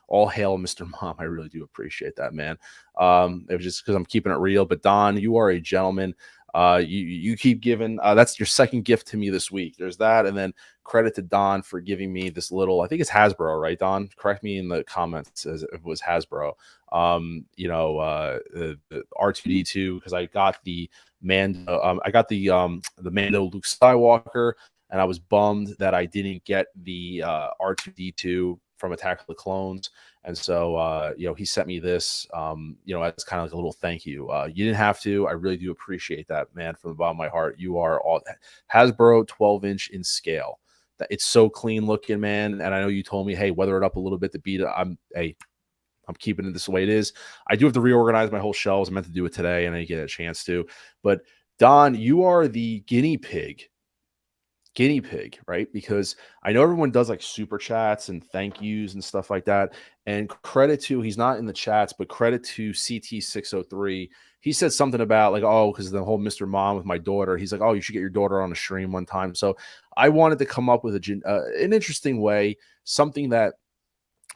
all hail Mr. Mom. I really do appreciate that, man. It was just because I'm keeping it real. But Don, you are a gentleman. You keep giving. That's your second gift to me this week. There's that, and then credit to Don for giving me this little. I think it's Hasbro, right? Don, correct me in the comments as if it was Hasbro. The R2D2 because I got the Mando. I got the Mando Luke Skywalker, and I was bummed that I didn't get the R2D2 from Attack of the Clones. And so, he sent me this, as kind of like a little thank you. You didn't have to. I really do appreciate that, man, from the bottom of my heart. You are all Hasbro 12-inch in scale. It's so clean looking, man. And I know you told me, hey, weather it up a little bit to beat it. I'm keeping it this way it is. I do have to reorganize my whole shelves. I meant to do it today, and I didn't get a chance to. But Don, you are the guinea pig, right? Because I know everyone does like super chats and thank yous and stuff like that. And credit to, he's not in the chats, but credit to CT603. He said something about like, oh, because the whole Mr. Mom with my daughter, he's like, oh, you should get your daughter on a stream one time. So I wanted to come up with an interesting way, something that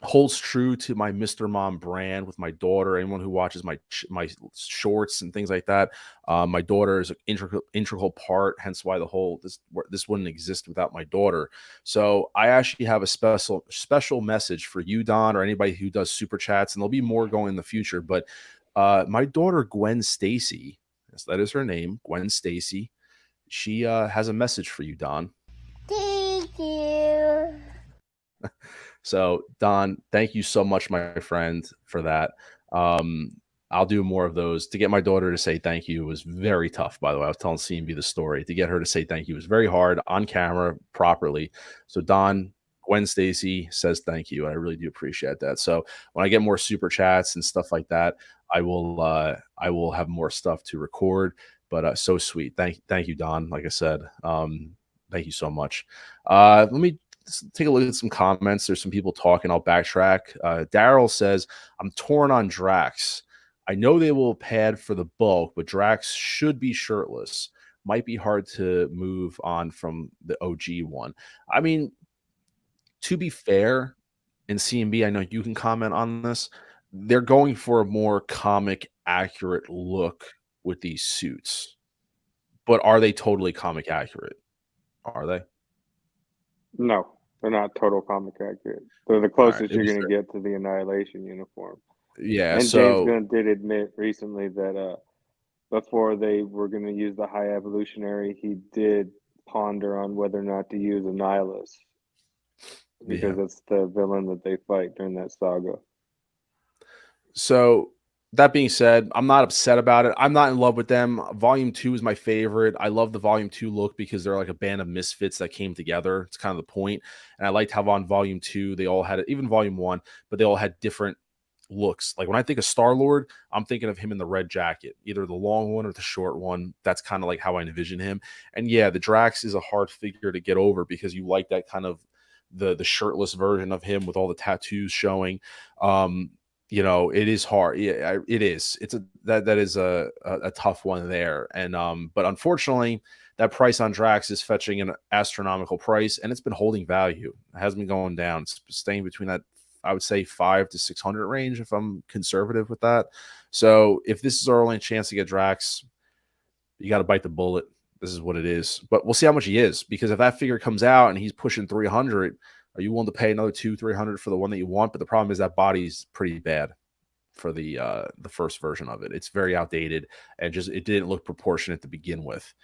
holds true to my Mr. Mom brand with my daughter. Anyone who watches my shorts and things like that, my daughter is an integral part. Hence why this wouldn't exist without my daughter. So I actually have a special message for you, Don, or anybody who does super chats, and there'll be more going in the future. But my daughter Gwen Stacy, yes, that is her name, Gwen Stacy. She has a message for you, Don. Thank you. So, Don, thank you so much, my friend, for that. I'll do more of those. To get my daughter to say thank you was very tough, by the way. I was telling CMB the story. To get her to say thank you was very hard on camera properly. So, Don, Gwen Stacy says thank you. I really do appreciate that. So, when I get more super chats and stuff like that, I will have more stuff to record. But so sweet. Thank you, Don. Like I said, thank you so much. Let me take a look at some comments. There's some people talking. I'll backtrack. Daryl says, I'm torn on Drax. I know they will pad for the bulk, but Drax should be shirtless. Might be hard to move on from the OG one. I mean, to be fair, in CMB, I know you can comment on this. They're going for a more comic accurate look with these suits. But are they totally comic accurate? Are they? No, they're not total comic accurate. They're the closest you're going to get to the Annihilation uniform. Yeah, and so James Gunn did admit recently that before they were going to use the High Evolutionary, he did ponder on whether or not to use a Nihilus because it's the villain that they fight during that saga. So That being said, I'm not upset about it. I'm not in love with them. Volume 2 is my favorite. I love the Volume 2 look because they're like a band of misfits that came together. It's kind of the point. And I liked how on Volume 2 they all had, even Volume 1, but they all had different looks. Like when I think of Star-Lord, I'm thinking of him in the red jacket, either the long one or the short one. That's kind of like how I envision him. And yeah, the Drax is a hard figure to get over because you like that kind of the shirtless version of him with all the tattoos showing. Um, it is hard. Yeah, it is. It's a that is a tough one there. And but unfortunately, that price on Drax is fetching an astronomical price, and it's been holding value. It hasn't been going down. It's staying between that, I would say, 5 to 600 range if I'm conservative with that. So if this is our only chance to get Drax, you got to bite the bullet. This is what it is. But we'll see how much he is, because if that figure comes out and he's pushing 300, are you willing to pay another 200-300 for the one that you want? But the problem is that body's pretty bad for the first version of it. It's very outdated and just it didn't look proportionate to begin with.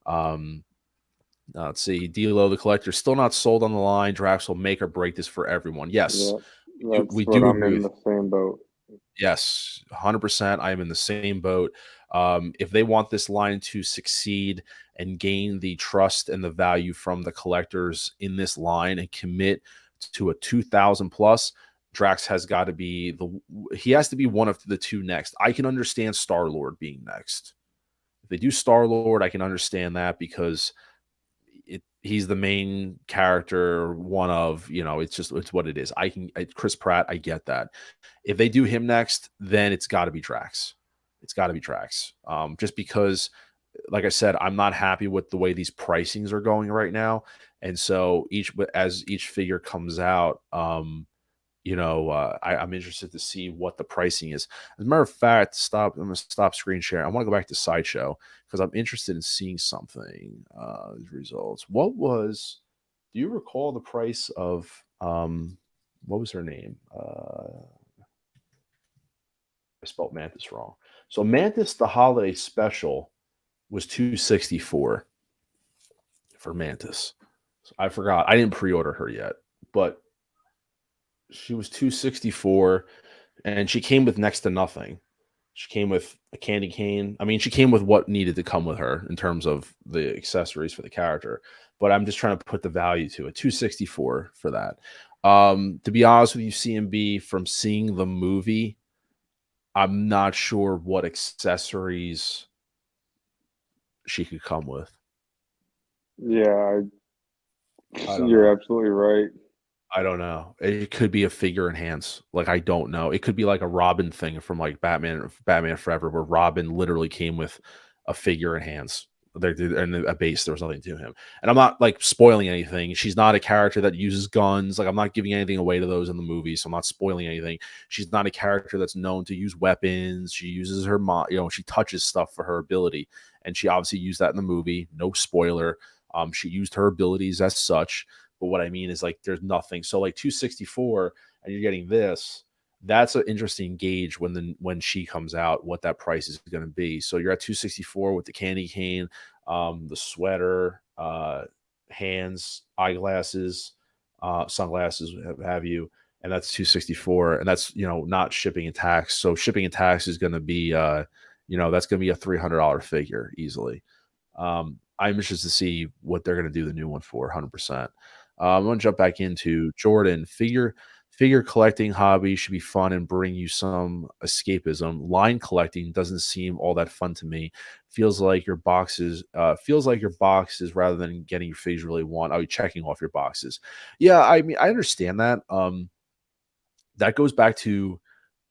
Let's see. D'Lo the collector still not sold on the line. Drax will make or break this for everyone. Yes, Yeah, that's we what do I'm agree in with. the same boat. Yes, 100%. I am in the same boat. If they want this line to succeed and gain the trust and the value from the collectors in this line and commit to a 2,000 plus, Drax has got to be he has to be one of the two next. I can understand Star-Lord being next. If they do Star-Lord, I can understand that because he's the main character, one of, it's what it is. Chris Pratt, I get that. If they do him next, then it's got to be Drax. It's got to be Drax. Just because, like I said, I'm not happy with the way these pricings are going right now. And so as each figure comes out, I'm interested to see what the pricing is. As a matter of fact, I'm going to stop screen sharing. I want to go back to Sideshow because I'm interested in seeing something. Results. Do you recall the price of, what was her name? I spelled Mantis wrong. So Mantis, the holiday special was 264 for Mantis. So I forgot. I didn't pre-order her yet, but she was 264 and she came with next to nothing. She came with a candy cane. I mean, she came with what needed to come with her in terms of the accessories for the character. But I'm just trying to put the value to it. 264 for that. To be honest with you, CMB, from seeing the movie, I'm not sure what accessories she could come with. Yeah, I don't you're know. absolutely right. I don't know. It could be a figure in hands. Like, I don't know. It could be like a Robin thing from like Batman Forever, where Robin literally came with a figure in hands. And a base. There was nothing to him. And I'm not like spoiling anything. She's not a character that uses guns. Like, I'm not giving anything away to those in the movie, so I'm not spoiling anything. She's not a character that's known to use weapons. She uses her she touches stuff for her ability, and she obviously used that in the movie. No spoiler. She used her abilities as such. But what I mean is, like, there's nothing. So like 264 and you're getting this, that's an interesting gauge when she comes out, what that price is going to be. So you're at 264 with the candy cane, the sweater, hands, eyeglasses, sunglasses, have you, and that's 264, and that's not shipping and tax. So shipping and tax is going to be that's going to be a $300 figure easily. I'm interested to see what they're going to do the new one for 100%. I'm going to jump back into Jordan. Figure collecting hobby should be fun and bring you some escapism. Line collecting doesn't seem all that fun to me. Feels like your boxes rather than getting your figures you really want. Are you checking off your boxes? Yeah, I mean, I understand that. That goes back to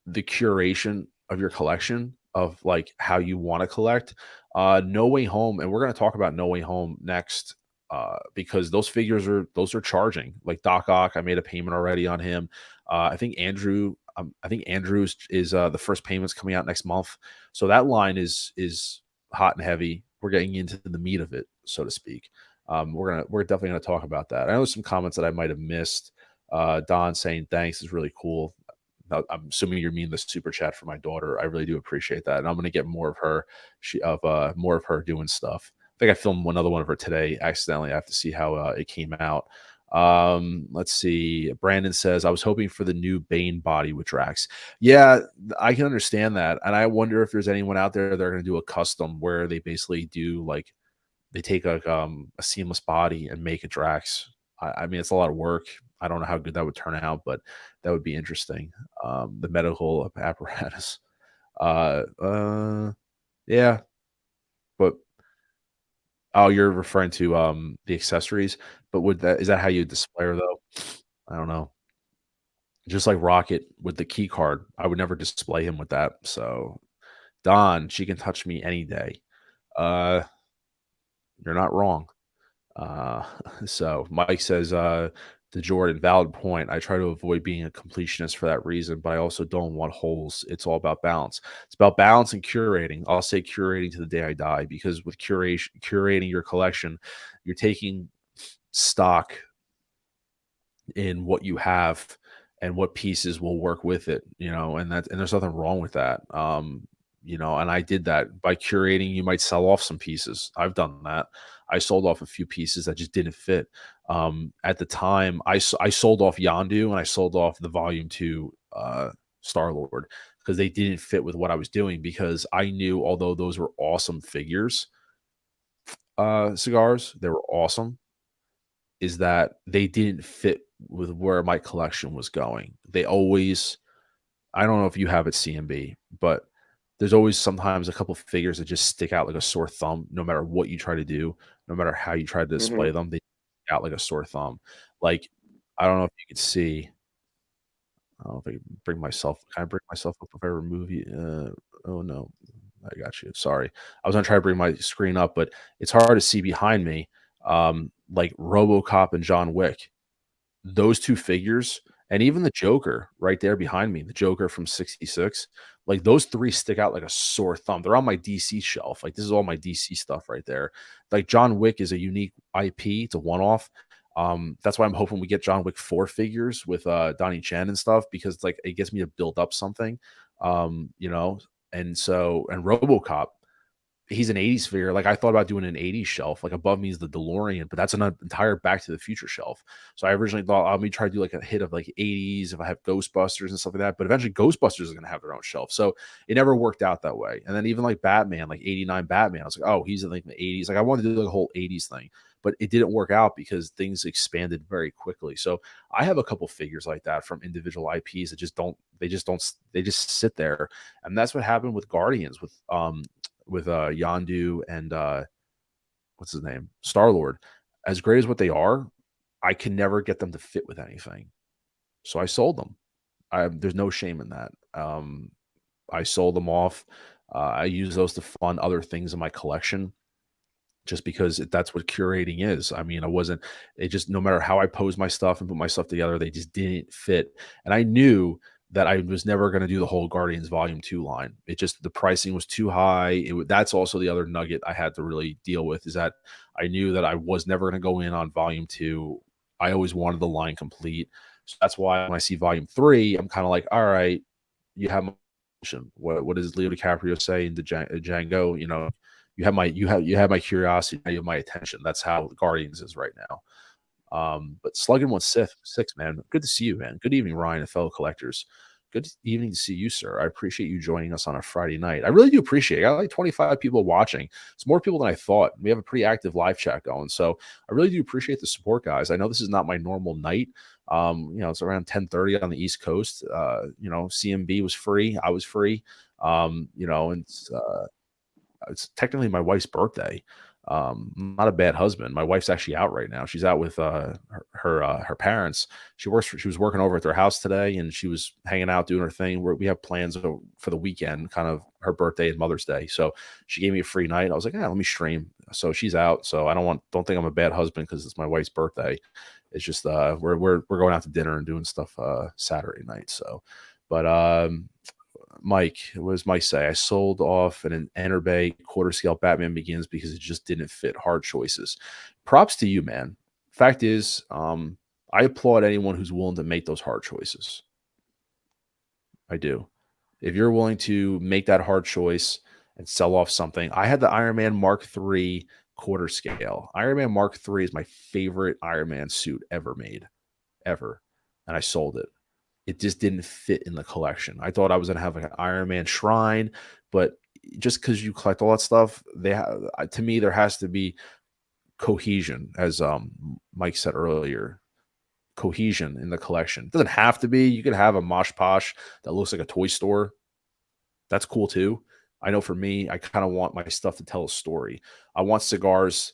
the curation of your collection, of like how you want to collect. No Way Home, and we're going to talk about No Way Home next, because those are charging. Like Doc Ock, I made a payment already on him. I think Andrew's is the first payment's coming out next month. So that line is hot and heavy. We're getting into the meat of it, so to speak. We're definitely gonna talk about that. I know there's some comments that I might have missed. Don saying thanks is really cool. I'm assuming you're meaning the super chat for my daughter. I really do appreciate that, and I'm going to get more of her. More of her doing stuff. I think I filmed another one of her today accidentally. I have to see how it came out. Let's see. Brandon says, I was hoping for the new Bane body with Drax. Yeah, I can understand that. And I wonder if there's anyone out there that are going to do a custom where they basically do like they take a seamless body and make a Drax. I mean, it's a lot of work. I don't know how good that would turn out, but that would be interesting. The medical apparatus. Uh, uh, yeah, but oh, you're referring to the accessories, but would that is that how you display her though? I don't know. Just like Rocket with the key card, I would never display him with that. So Don, she can touch me any day. Uh, you're not wrong. Uh, so Mike says, to Jordan, valid point. I try to avoid being a completionist for that reason, but I also don't want holes. It's all about balance. It's about balance and curating. I'll say curating to the day I die because with curating your collection, you're taking stock in what you have and what pieces will work with it, and there's nothing wrong with that. And I did that by curating. You might sell off some pieces. I've done that. I sold off a few pieces that just didn't fit. At the time, I sold off Yondu and I sold off the Volume 2 Star Lord because they didn't fit with what I was doing. Because I knew, although those were awesome figures, cigars, they were awesome, is that they didn't fit with where my collection was going. They always, I don't know if you have at CMB, but there's always sometimes a couple figures that just stick out like a sore thumb, no matter what you try to do, no matter how you try to Hmm. display them, they stick out like a sore thumb. Like, I don't know if you could see. I don't know if I can bring myself. Can I bring myself up if I remove you? Oh no, I got you. Sorry, I was gonna try to bring my screen up, but it's hard to see behind me. Like RoboCop and John Wick, those 2 figures, and even the Joker right there behind me, the Joker from '66, like, those 3 stick out like a sore thumb. They're on my DC shelf, like, this is all my DC stuff right there. Like, John Wick is a unique IP, it's a one-off. That's why I'm hoping we get John Wick 4 figures with, Donnie Chen and stuff because, like, it gets me to build up something, you know? And RoboCop, he's an '80s figure. Like, I thought about doing an '80s shelf. Like, above me is the DeLorean, but that's an entire Back to the Future shelf. So I originally thought, let me try to do like a hit of like '80s if I have Ghostbusters and stuff like that. But eventually, Ghostbusters is going to have their own shelf. So it never worked out that way. And then even like Batman, like '89 Batman, I was like, oh, he's in like the '80s. Like, I wanted to do like a whole '80s thing, but it didn't work out because things expanded very quickly. So I have a couple figures like that from individual IPs that they just sit there. And that's what happened with Guardians with Yondu and what's his name? Star-Lord. As great as what they are, I can never get them to fit with anything. So I sold them. There's no shame in that. I sold them off. I use those to fund other things in my collection just because that's what curating is. I mean, it just, no matter how I pose my stuff and put my stuff together, they just didn't fit. And I knew that I was never going to do the whole Guardians Volume 2 line. It just, the pricing was too high. That's also the other nugget I had to really deal with, is that I knew that I was never going to go in on Volume 2. I always wanted the line complete. So that's why when I see Volume 3, I'm kind of like, all right, you have my attention. What does Leo DiCaprio say in the Django? You have my curiosity, now you have my attention. That's how Guardians is right now. But Slugging 1 6, man. Good to see you, man. Good evening, Ryan and fellow collectors. Good evening to see you, sir. I appreciate you joining us on a Friday night. I really do appreciate it. I got like 25 people watching. It's more people than I thought. We have a pretty active live chat going. So I really do appreciate the support, guys. I know this is not my normal night. It's around 10:30 on the East Coast. CMB was free. I was free. And it's technically my wife's birthday. Not a bad husband. My wife's actually out right now. She's out with her parents. She was working over at their house today, and she was hanging out doing her thing. We have plans for the weekend, kind of her birthday and Mother's Day. So she gave me a free night. I was like, let me stream. So she's out. So I don't think I'm a bad husband because it's my wife's birthday. It's just we're going out to dinner and doing stuff Saturday night. So, but Mike, what does Mike say? I sold off an Enter Bay quarter scale Batman Begins because it just didn't fit. Hard choices. Props to you, man. Fact is, I applaud anyone who's willing to make those hard choices. I do. If you're willing to make that hard choice and sell off something, I had the Iron Man Mark III quarter scale. Iron Man Mark III is my favorite Iron Man suit ever made, ever. And I sold it. It just didn't fit in the collection. I thought I was going to have like an Iron Man shrine, but just because you collect all that stuff, to me, there has to be cohesion, as Mike said earlier. Cohesion in the collection. It doesn't have to be. You could have a Mosh Posh that looks like a toy store. That's cool too. I know for me, I kind of want my stuff to tell a story. I want cigars.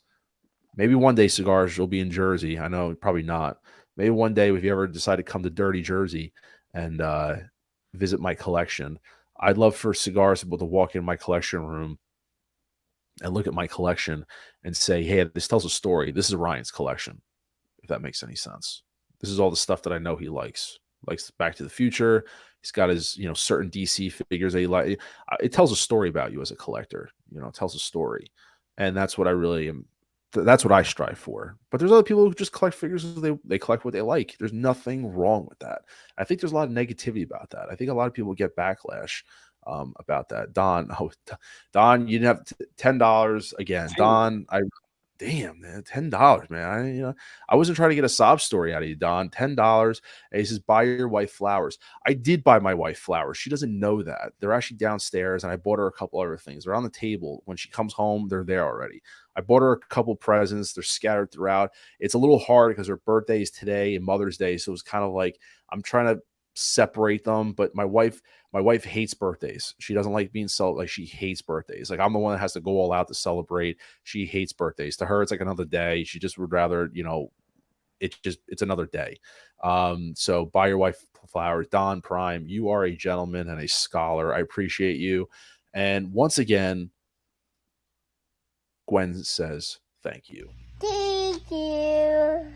Maybe one day cigars will be in Jersey. I know probably not. Maybe one day if you ever decide to come to Dirty Jersey and visit my collection, I'd love for cigars to be able to walk in my collection room and look at my collection and say, hey, this tells a story. This is Ryan's collection, if that makes any sense. This is all the stuff that I know he likes. Likes Back to the Future. He's got his, certain DC figures that he like. It tells a story about you as a collector. It tells a story, and that's what I really am. That's what I strive for. But there's other people who just collect figures because they collect what they like. There's nothing wrong with that. I think there's a lot of negativity about that. I think a lot of people get backlash about that. Don, you didn't have $10 again. Don, damn, man, $10, man. I wasn't trying to get a sob story out of you, Don. $10. And he says, buy your wife flowers. I did buy my wife flowers. She doesn't know that. They're actually downstairs, and I bought her a couple other things. They're on the table. When she comes home, they're there already. I bought her a couple presents. They're scattered throughout. It's a little hard because her birthday is today and Mother's Day. So it was kind of like I'm trying to separate them, but my wife hates birthdays. She doesn't like being like she hates birthdays. Like I'm the one that has to go all out to celebrate. She hates birthdays. To her, it's like another day. She just would rather, it's another day. So buy your wife flowers. Don Prime, you are a gentleman and a scholar. I appreciate you. And once again, Gwen says thank you. Thank you.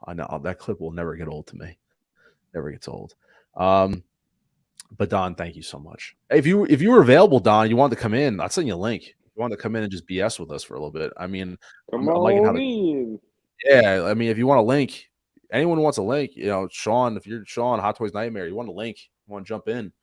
I know that clip will never get old to me. Never gets old. But Don, thank you so much. If you were available, Don, you wanted to come in, I'll send you a link. You wanted to come in and just BS with us for a little bit. I mean, I'm liking how to. Yeah, I mean, if you want a link, anyone wants a link, Shawn, if you're Shawn, Hot Toys Nightmare, you want a link, you want to jump in,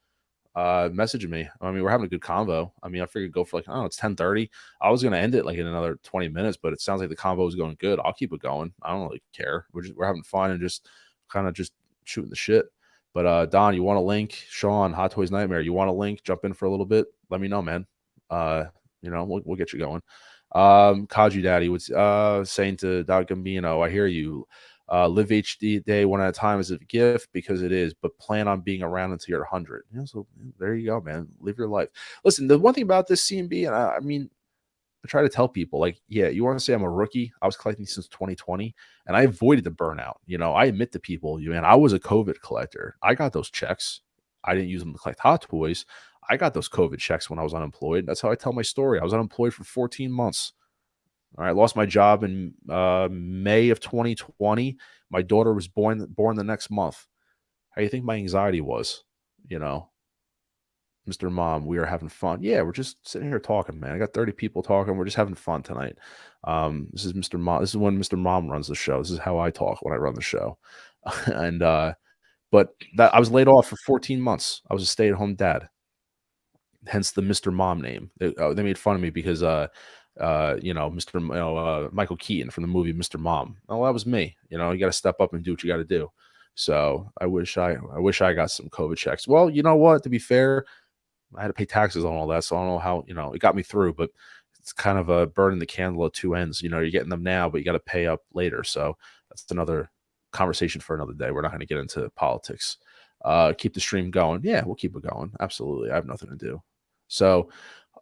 message me. I mean, we're having a good convo. I mean, I figured go for it's 10:30. I was gonna end it like in another 20 minutes, but it sounds like the convo is going good. I'll keep it going. I don't really care. We're having fun and just kind of just shooting the shit. But Don, you want a link? Shawn, Hot Toys Nightmare, you want a link? Jump in for a little bit. Let me know, man. We'll get you going. Kaji Daddy was saying to Doc Gambino, I hear you. Live each day one at a time as a gift because it is, but plan on being around until you're 100. So there you go, man. Live your life. Listen, the one thing about this CMB, and I mean, I try to tell people, like, yeah, you want to say I'm a rookie? I was collecting since 2020, and I avoided the burnout. I admit to people, man, I was a COVID collector. I got those checks. I didn't use them to collect Hot Toys. I got those COVID checks when I was unemployed. That's how I tell my story. I was unemployed for 14 months. All right, I lost my job in May of 2020. My daughter was born the next month. How do you think my anxiety was? Mr. Mom, we are having fun. Yeah, we're just sitting here talking, man. I got 30 people talking. We're just having fun tonight. This is Mr. Mom. This is when Mr. Mom runs the show. This is how I talk when I run the show. And but that I was laid off for 14 months. I was a stay-at-home dad. Hence the Mr. Mom name. They made fun of me because Michael Keaton from the movie Mr. Mom. Oh, that was me. You got to step up and do what you got to do. So I wish I got some COVID checks. Well, you know what? To be fair, I had to pay taxes on all that, so I don't know how, it got me through, but it's kind of a burning the candle at two ends. You're getting them now, but you got to pay up later. So that's another conversation for another day. We're not going to get into politics. Keep the stream going. Yeah, we'll keep it going. Absolutely. I have nothing to do. So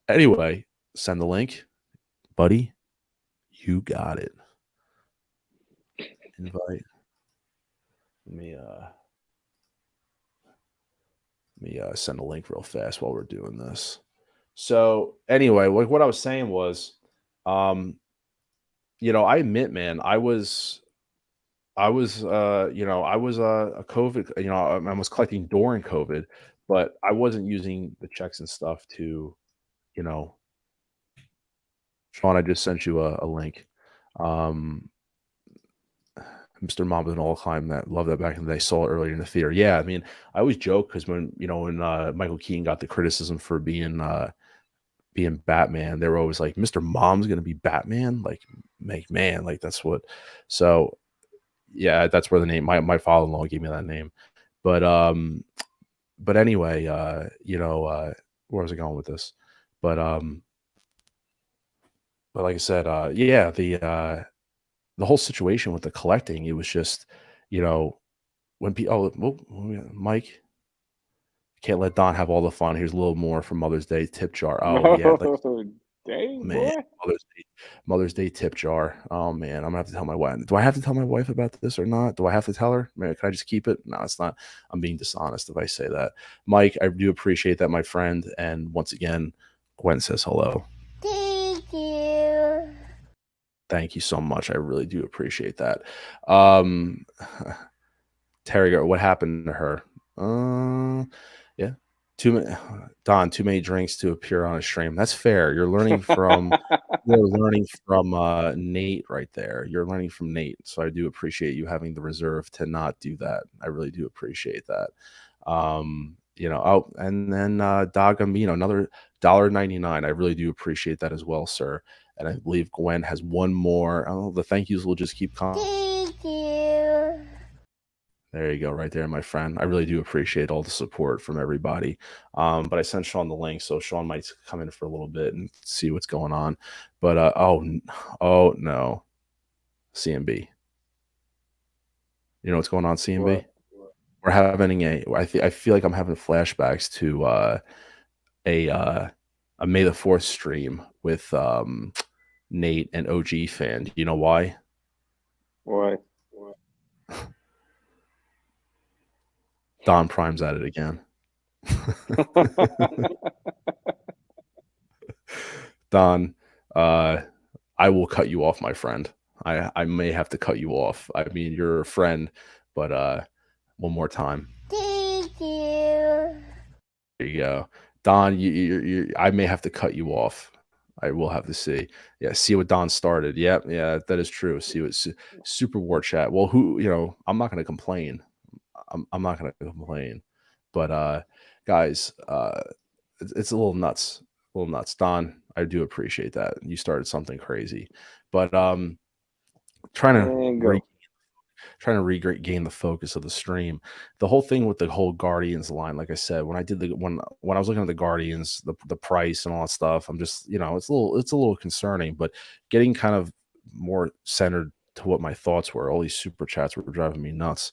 anyway, send the link. Buddy, you got it. Invite. Let me send a link real fast while we're doing this. So anyway, like what I was saying was, I admit, man, I was a COVID, I was collecting during COVID, but I wasn't using the checks and stuff to, Shawn, I just sent you a link. Mr. Mom with an all climb that loved that back in the day. Saw it earlier in the theater. Yeah, I mean, I always joke because when Michael Keaton got the criticism for being being Batman. They were always like, Mr. Mom's gonna be Batman, like man, like that's what. So yeah, that's where the name. My father-in-law gave me that name, but anyway, where was I going with this? But like I said, yeah, the whole situation with the collecting, it was just, you know, when people, Mike, can't let Don have all the fun. Here's a little more for Mother's Day tip jar. Oh yeah, like No, dang man, boy. Mother's Day tip jar. Oh man, I'm gonna have to tell my wife. Do I have to tell my wife about this or not? Do I have to tell her? Man, can I just keep it? No, it's not. I'm being dishonest if I say that. Mike, I do appreciate that, my friend. And once again, Gwen says hello. Thank you. Thank you so much. I really do appreciate that. Terry, what happened to her? Yeah. Don, too many drinks to appear on a stream. That's fair. You're learning from Nate right there. You're learning from Nate. So I do appreciate you having the reserve to not do that. I really do appreciate that. And then Dagamino, another $1.99. I really do appreciate that as well, sir. And I believe Gwen has one more. Oh, the thank yous will just keep coming. Thank you. There you go, right there, my friend. I really do appreciate all the support from everybody. But I sent Shawn the link, so Shawn might come in for a little bit and see what's going on. But oh no, CMB. You know what's going on, CMB? What? We're having I feel like I'm having flashbacks to a May the 4th stream with Nate and OG fan. Do you know why? Why? Don Prime's at it again. Don, I will cut you off, my friend. I may have to cut you off. I mean, you're a friend, but one more time. Thank you. There you go. Don, I may have to cut you off. I will have to see. Yeah, see what Don started. Yeah, that is true. See what Super War Chat. Well, I'm not going to complain. I'm not going to complain. But guys, it's a little nuts. A little nuts. Don, I do appreciate that. You started something crazy. But trying to regain the focus of the stream. The whole thing with the whole Guardians line, like I said, when I did when I was looking at the Guardians, the price and all that stuff, I'm just, it's a little concerning, but getting kind of more centered to what my thoughts were. All these super chats were driving me nuts.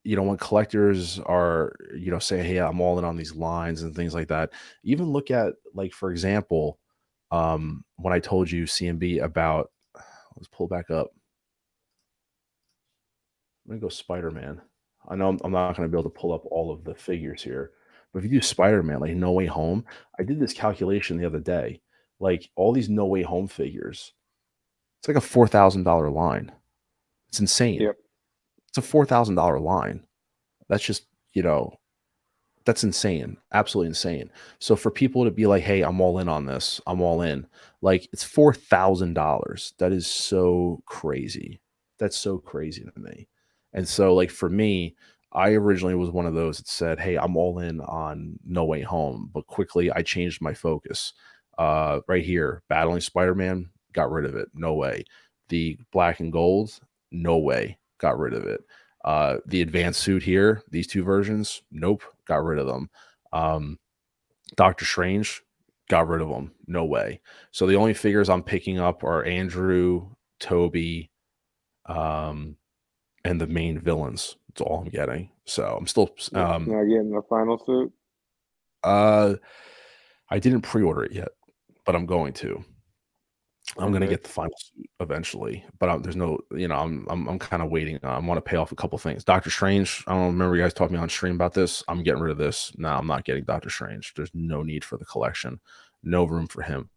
When collectors are, saying, hey, I'm all in on these lines and things like that, even look at, like, for example, when I told you, CMB, about, let's pull back up. I'm going to go Spider-Man. I know I'm not going to be able to pull up all of the figures here, but if you do Spider-Man, like No Way Home, I did this calculation the other day. Like, all these No Way Home figures, it's like a $4,000 line. It's insane. Yep. It's a $4,000 line. That's just, that's insane. Absolutely insane. So for people to be like, hey, I'm all in on this, I'm all in. Like, it's $4,000. That is so crazy. That's so crazy to me. And so, like, for me, I originally was one of those that said, hey, I'm all in on No Way Home. But quickly, I changed my focus. Right here, Battling Spider-Man, got rid of it. No way. The black and gold, no way. Got rid of it. The advanced suit here, these two versions, nope, got rid of them. Doctor Strange, got rid of them. No way. So the only figures I'm picking up are Andrew, Toby, and the main villains. That's all I'm getting. So I'm still not getting the final suit. I didn't pre-order it yet, but I'm going to. I'm going to get the final suit eventually, but there's no, I'm kind of waiting. I want to pay off a couple things. Doctor Strange, I don't remember you guys talking on stream about this. I'm getting rid of this. No, I'm not getting Doctor Strange. There's no need for the collection. No room for him.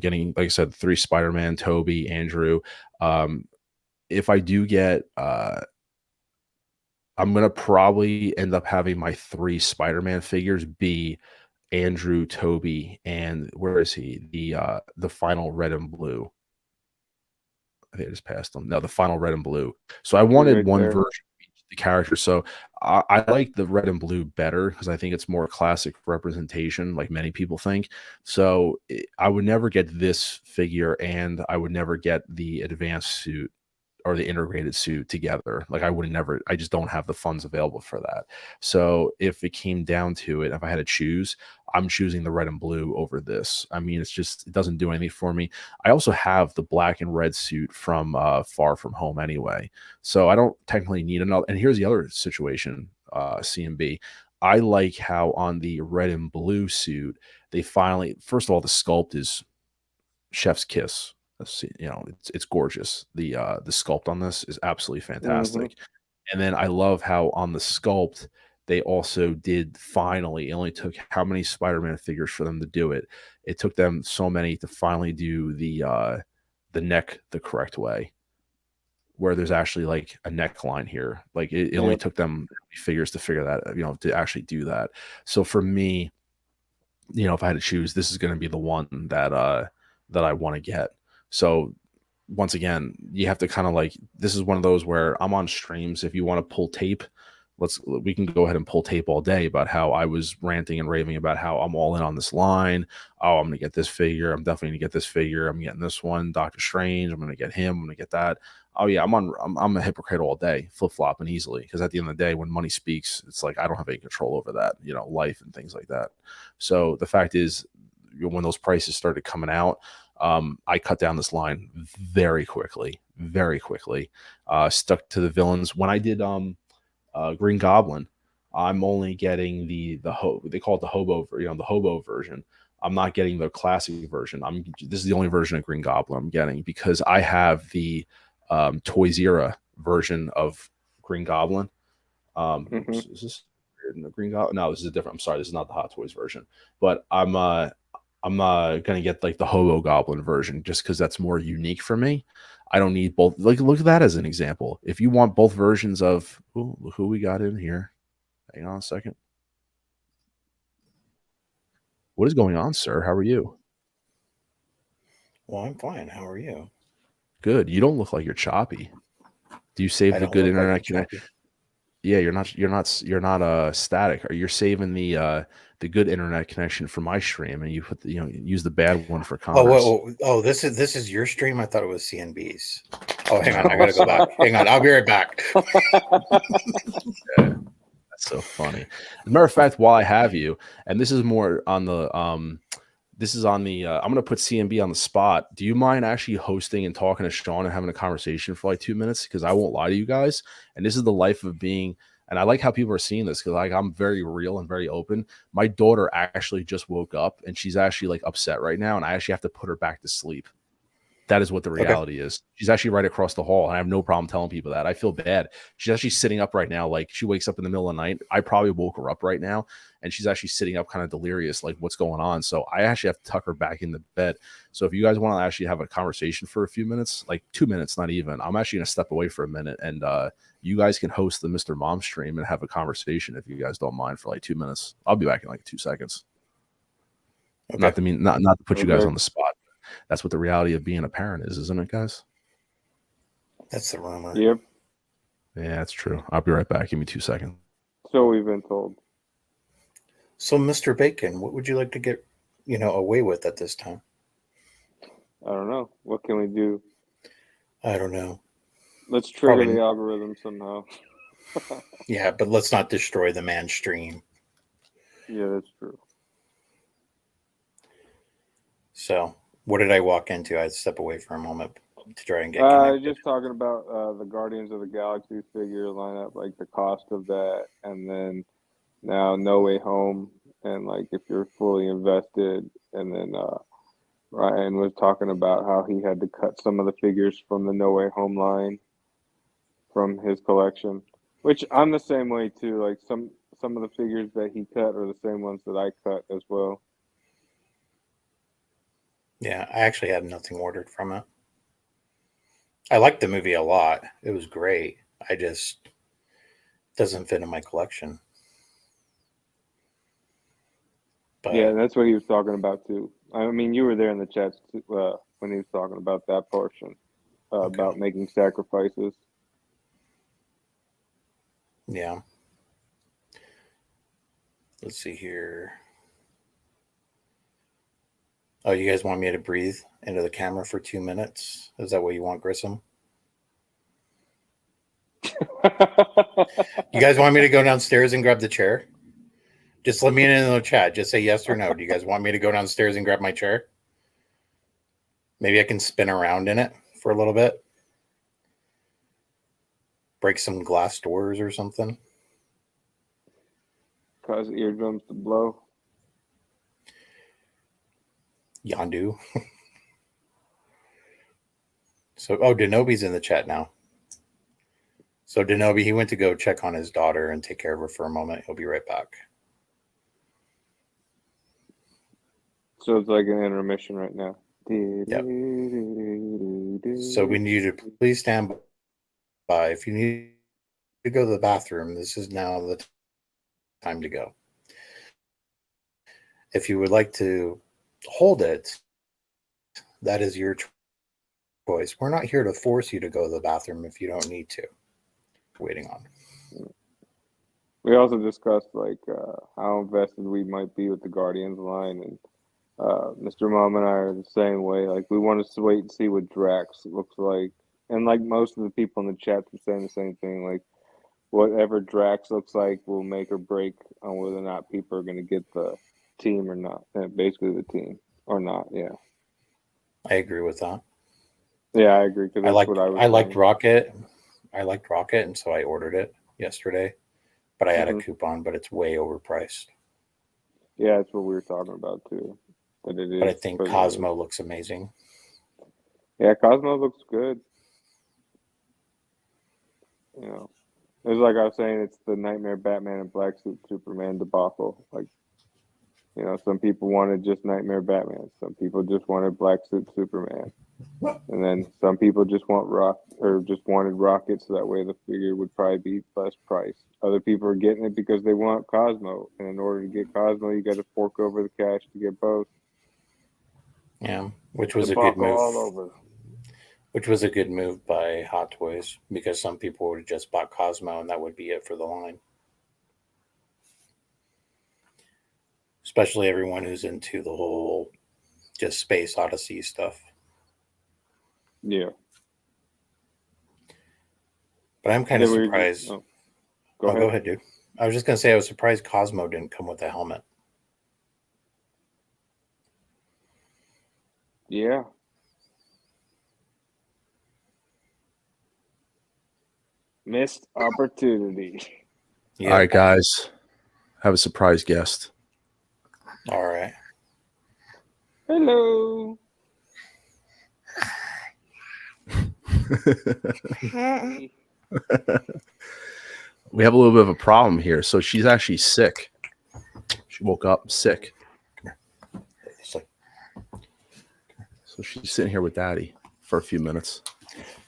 Getting, like I said, 3 Spider-Man, Toby, Andrew. If I do get, I'm going to probably end up having my 3 Spider-Man figures be Andrew, Toby, and where is he? The final red and blue. I think I just passed them. No, the final red and blue. So I wanted one version of each of the character. So I like the red and blue better because I think it's more classic representation, like many people think. So I would never get this figure, and I would never get the advanced suit or the integrated suit together. Like I would never, I just don't have the funds available for that. So if it came down to it, if I had to choose, I'm choosing the red and blue over this. I mean, it's just, it doesn't do anything for me. I also have the black and red suit from Far From Home anyway. So I don't technically need another. And here's the other situation, CMB. I like how on the red and blue suit, they finally, first of all, the sculpt is chef's kiss. You know, it's gorgeous. The sculpt on this is absolutely fantastic. And then I love how on the sculpt they also did finally. It only took how many Spider-Man figures for them to do it. It took them so many to finally do the neck the correct way, where there's actually like a neckline here. Like it only took them figures to figure that, you know, to actually do that. So for me, you know, if I had to choose, this is going to be the one that I want to get. So once again, you have to kind of like, this is one of those where I'm on streams. If you want to pull tape, we can go ahead and pull tape all day about how I was ranting and raving about how I'm all in on this line. Oh, I'm gonna get this figure. I'm definitely gonna get this figure. I'm getting this one, Doctor Strange. I'm gonna get him. I'm gonna get that. Oh yeah, I'm a hypocrite all day, flip flopping easily. Because at the end of the day, when money speaks, it's like I don't have any control over that, you know, life and things like that. So the fact is, when those prices started coming out, I cut down this line very quickly, very quickly. Stuck to the villains. When I did Green Goblin, I'm only getting they call it the hobo, you know, the hobo version. I'm not getting the classic version. This is the only version of Green Goblin I'm getting because I have the Toys Era version of Green Goblin. Is this the Green Goblin? No, this is a different. I'm sorry, this is not the Hot Toys version. But I'm gonna get like the Hobo Goblin version just because that's more unique for me. I don't need both. Like, look at that as an example. If you want both versions of who we got in here, hang on a second. What is going on, sir? How are you? Well, I'm fine. How are you? Good. You don't look like you're choppy. Do you save the good internet connection? Yeah, you're not static. Or you're saving the good internet connection for my stream, and you put use the bad one for commerce. Oh, this is your stream. I thought it was CNB's. Oh, hang on, I gotta go back. Hang on, I'll be right back. Yeah, that's so funny. As a matter of fact, while I have you, and this is more on the I'm gonna put CNB on the spot. Do you mind actually hosting and talking to Shawn and having a conversation for like 2 minutes? Because I won't lie to you guys, and this is the life of being. And I like how people are seeing this because like I'm very real and very open. My daughter actually just woke up and she's actually like upset right now, and I actually have to put her back to sleep. That is what the reality is. She's actually right across the hall, and I have no problem telling people that. I feel bad. She's actually sitting up right now. Like she wakes up in the middle of the night. I probably woke her up right now, and she's actually sitting up kind of delirious, like what's going on. So I actually have to tuck her back in the bed. So if you guys want to actually have a conversation for a few minutes, like 2 minutes, not even, I'm actually going to step away for a minute, and you guys can host the Mr. Mom stream and have a conversation if you guys don't mind for like 2 minutes. I'll be back in like 2 seconds. Okay. Not to put you guys on the spot. That's what the reality of being a parent is, isn't it, guys? That's the rumor. Yep. Yeah, that's true. I'll be right back. Give me 2 seconds. So we've been told. So, Mr. Bacon, what would you like to get, away with at this time? I don't know. What can we do? I don't know. Let's trigger the algorithm somehow. Yeah, but let's not destroy the man's stream. Yeah, that's true. So, what did I walk into? I step away for a moment to try and get connected. Just talking about the Guardians of the Galaxy figure lineup, like the cost of that, and then now No Way Home, and like if you're fully invested, and then Ryan was talking about how he had to cut some of the figures from the No Way Home line from his collection, which I'm the same way too. Like some of the figures that he cut are the same ones that I cut as well. Yeah, I actually had nothing ordered from it. I liked the movie a lot. It was great. I just doesn't fit in my collection. But, yeah, that's what he was talking about too. I mean, you were there in the chat when he was talking about that portion about making sacrifices. Yeah. Let's see here. Oh, you guys want me to breathe into the camera for 2 minutes? Is that what you want, Grissom? You guys want me to go downstairs and grab the chair? Just let me know in the chat. Just say yes or no. Do you guys want me to go downstairs and grab my chair? Maybe I can spin around in it for a little bit. Break some glass doors or something. Cause eardrums to blow. Yandu. So, Denobi's in the chat now. So Denobi, he went to go check on his daughter and take care of her for a moment. He'll be right back. So it's like an intermission right now. Yep. So we need you to please stand by. If you need to go to the bathroom, this is now the time to go. If you would like to hold it, that is your choice. We're not here to force you to go to the bathroom if you don't need to. Waiting on. We also discussed like how invested we might be with the Guardians line, and Mr. Mom and I are the same way. Like we want to wait and see what Drax looks like, and like most of the people in the chat are saying the same thing. Like whatever Drax looks like will make or break on whether or not people are going to get the team or not. And basically, the team or not. Yeah, I agree with that. Yeah, I agree. Because I liked Rocket. I liked Rocket, and so I ordered it yesterday. But I had a coupon, but it's way overpriced. Yeah, that's what we were talking about too. But I think Cosmo looks amazing. Yeah, Cosmo looks good. You know, it's like I was saying, it's the Nightmare Batman and Black Suit Superman debacle. Like, you know, some people wanted just Nightmare Batman. Some people just wanted Black Suit Superman. And then some people just wanted Rocket, so that way the figure would probably be less price. Other people are getting it because they want Cosmo, and in order to get Cosmo, you got to fork over the cash to get both. Yeah, which was a good move. All over. Which was a good move by Hot Toys, because some people would have just bought Cosmo, and that would be it for the line. Especially everyone who's into the whole just Space Odyssey stuff. Yeah. But I'm kind of surprised. Go ahead, dude. I was just going to say I was surprised Cosmo didn't come with a helmet. Yeah. Missed opportunity. Yeah. All right, guys. Have a surprise guest. All right. Hello. We have a little bit of a problem here. So she's actually sick. She woke up sick. So she's sitting here with Daddy for a few minutes.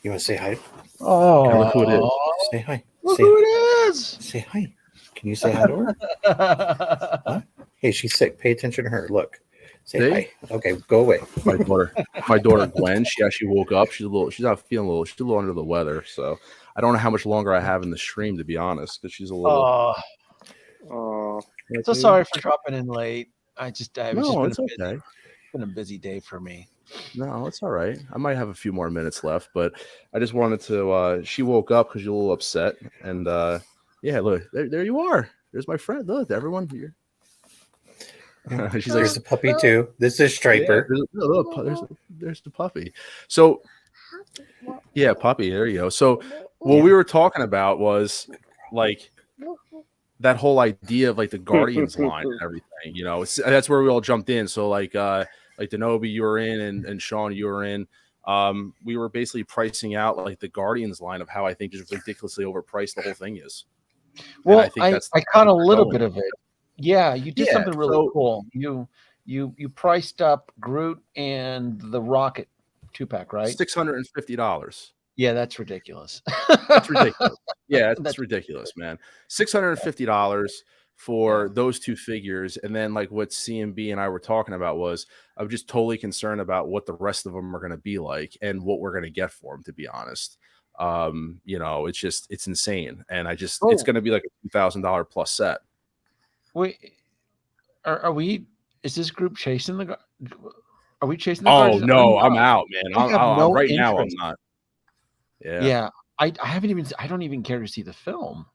You want to say hi? Oh, look who it is. Say hi. Look who it is. Say hi. Can you say hi to her? Huh? Hey, she's sick. Pay attention to her. Look. Say hi. Okay, go away. My daughter Gwen, she actually woke up. She's not feeling she's a little under the weather. So I don't know how much longer I have in the stream, to be honest, because she's a little. So sorry for dropping in late. It's been a busy day for me. No, it's all right. I might have a few more minutes left, but I just wanted to. She woke up because you're a little upset, and yeah, look, there you are. There's my friend. Look, everyone here. She's like, there's a puppy too. This is Striper. Yeah, there's the puppy. So, yeah, puppy. There you go. So, what we were talking about was like that whole idea of like the Guardians line and everything. You know, that's where we all jumped in. So, like Denobi, you were in, and Shawn, you were in. We were basically pricing out like the Guardians line of how I think just ridiculously overpriced the whole thing is. Well, I caught a little bit of it. Yeah, you did something really cool. You priced up Groot and the Rocket 2-pack, right? $650. Yeah, that's ridiculous. That's ridiculous. Yeah, that's ridiculous, man. $650 for those two figures, and then like what CMB and I were talking about was I'm just totally concerned about what the rest of them are going to be like and what we're going to get for them. To be honest, You know, it's insane, and it's going to be like a $2,000 plus set. Wait, are we? Is this group chasing the? Are we chasing the? Oh no, I'm out, man. I'm right now. I'm not. Yeah, I haven't even. I don't even care to see the film.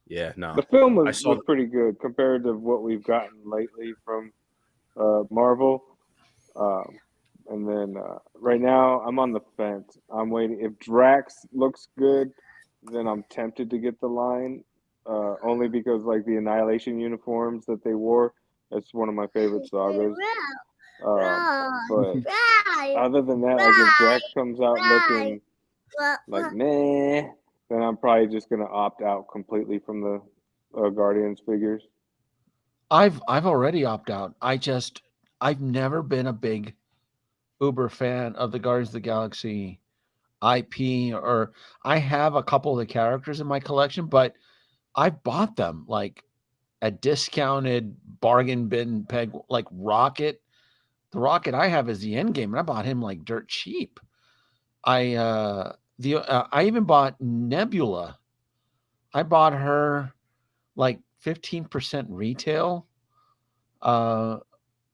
Yeah, no. The film was pretty good compared to what we've gotten lately from Marvel. And then right now I'm on the fence. I'm waiting. If Drax looks good, then I'm tempted to get the line. Only because like the Annihilation uniforms that they wore, that's one of my favorite sagas. But other than that, like if Drax comes out looking like meh, then I'm probably just gonna opt out completely from the Guardians figures. I've already opted out. I've never been a big uber fan of the Guardians of the Galaxy IP, or I have a couple of the characters in my collection, but I've bought them like a discounted bargain bin peg, like Rocket. The Rocket I have is the end game, and I bought him like dirt cheap. I even bought Nebula. I bought her like 15% retail. I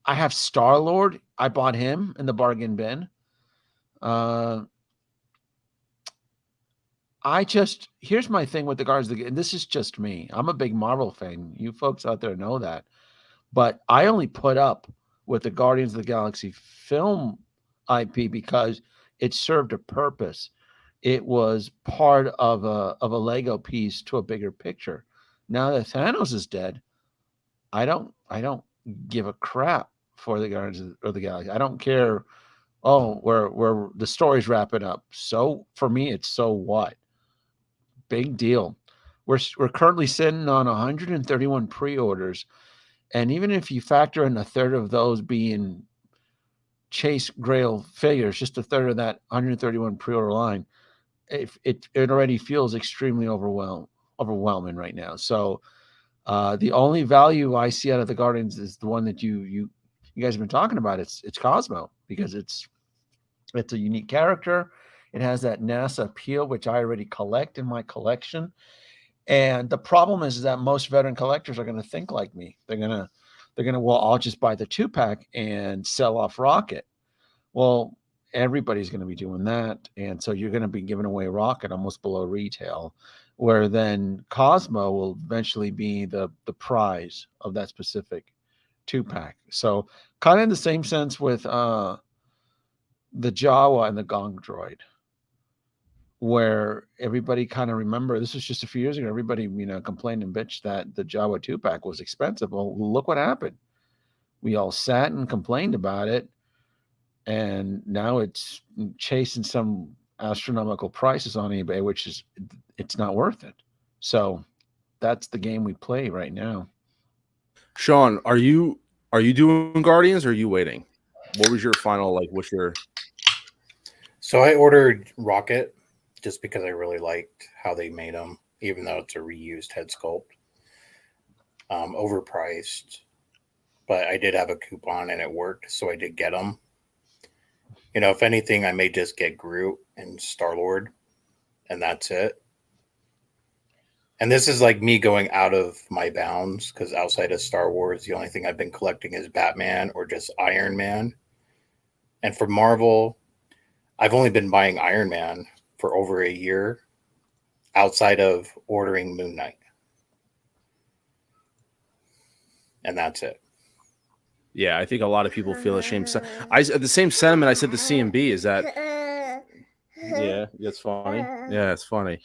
have Star-Lord. I bought him in the bargain bin. Here's my thing with the Guardians of the, and this is just me. I'm a big Marvel fan. You folks out there know that. But I only put up with the Guardians of the Galaxy film IP because it served a purpose. It was part of a Lego piece to a bigger picture. Now that Thanos is dead, I don't give a crap for the Guardians of the Galaxy. I don't care. Oh, where the story's wrapping up. So for me, it's so what? Big deal. We're currently sitting on 131 pre-orders, and even if you factor in a third of those being Chase Grail figures, just a third of that 131 pre-order line, it already feels extremely overwhelming right now. So the only value I see out of the Guardians is the one that you guys have been talking about. It's Cosmo, because it's a unique character. It has that NASA appeal, which I already collect in my collection. And the problem is that most veteran collectors are going to think like me. They're gonna, well, I'll just buy the 2-pack and sell off Rocket. Well, everybody's going to be doing that, and so you're going to be giving away Rocket almost below retail, where then Cosmo will eventually be the prize of that specific 2-pack. So kind of in the same sense with the Jawa and the Gong Droid, where everybody kind of remember, this was just a few years ago, everybody, complained and bitched that the Jawa 2-pack was expensive. Well, look what happened. We all sat and complained about it, and now it's chasing some astronomical prices on eBay, which is, it's not worth it. So that's the game we play right now. Shawn, are you doing Guardians, or are you waiting? What was your final, like, what's your... So I ordered Rocket just because I really liked how they made them, even though it's a reused head sculpt. Overpriced, but I did have a coupon and it worked, so I did get them. If anything, I may just get Groot and Star-Lord, and that's it. And this is like me going out of my bounds, because outside of Star Wars, the only thing I've been collecting is Batman or just Iron Man. And for Marvel, I've only been buying Iron Man for over a year, outside of ordering Moon Knight. And that's it. Yeah, I think a lot of people feel ashamed. The same sentiment I said to CMB is that... Yeah, it's funny. Yeah, it's funny.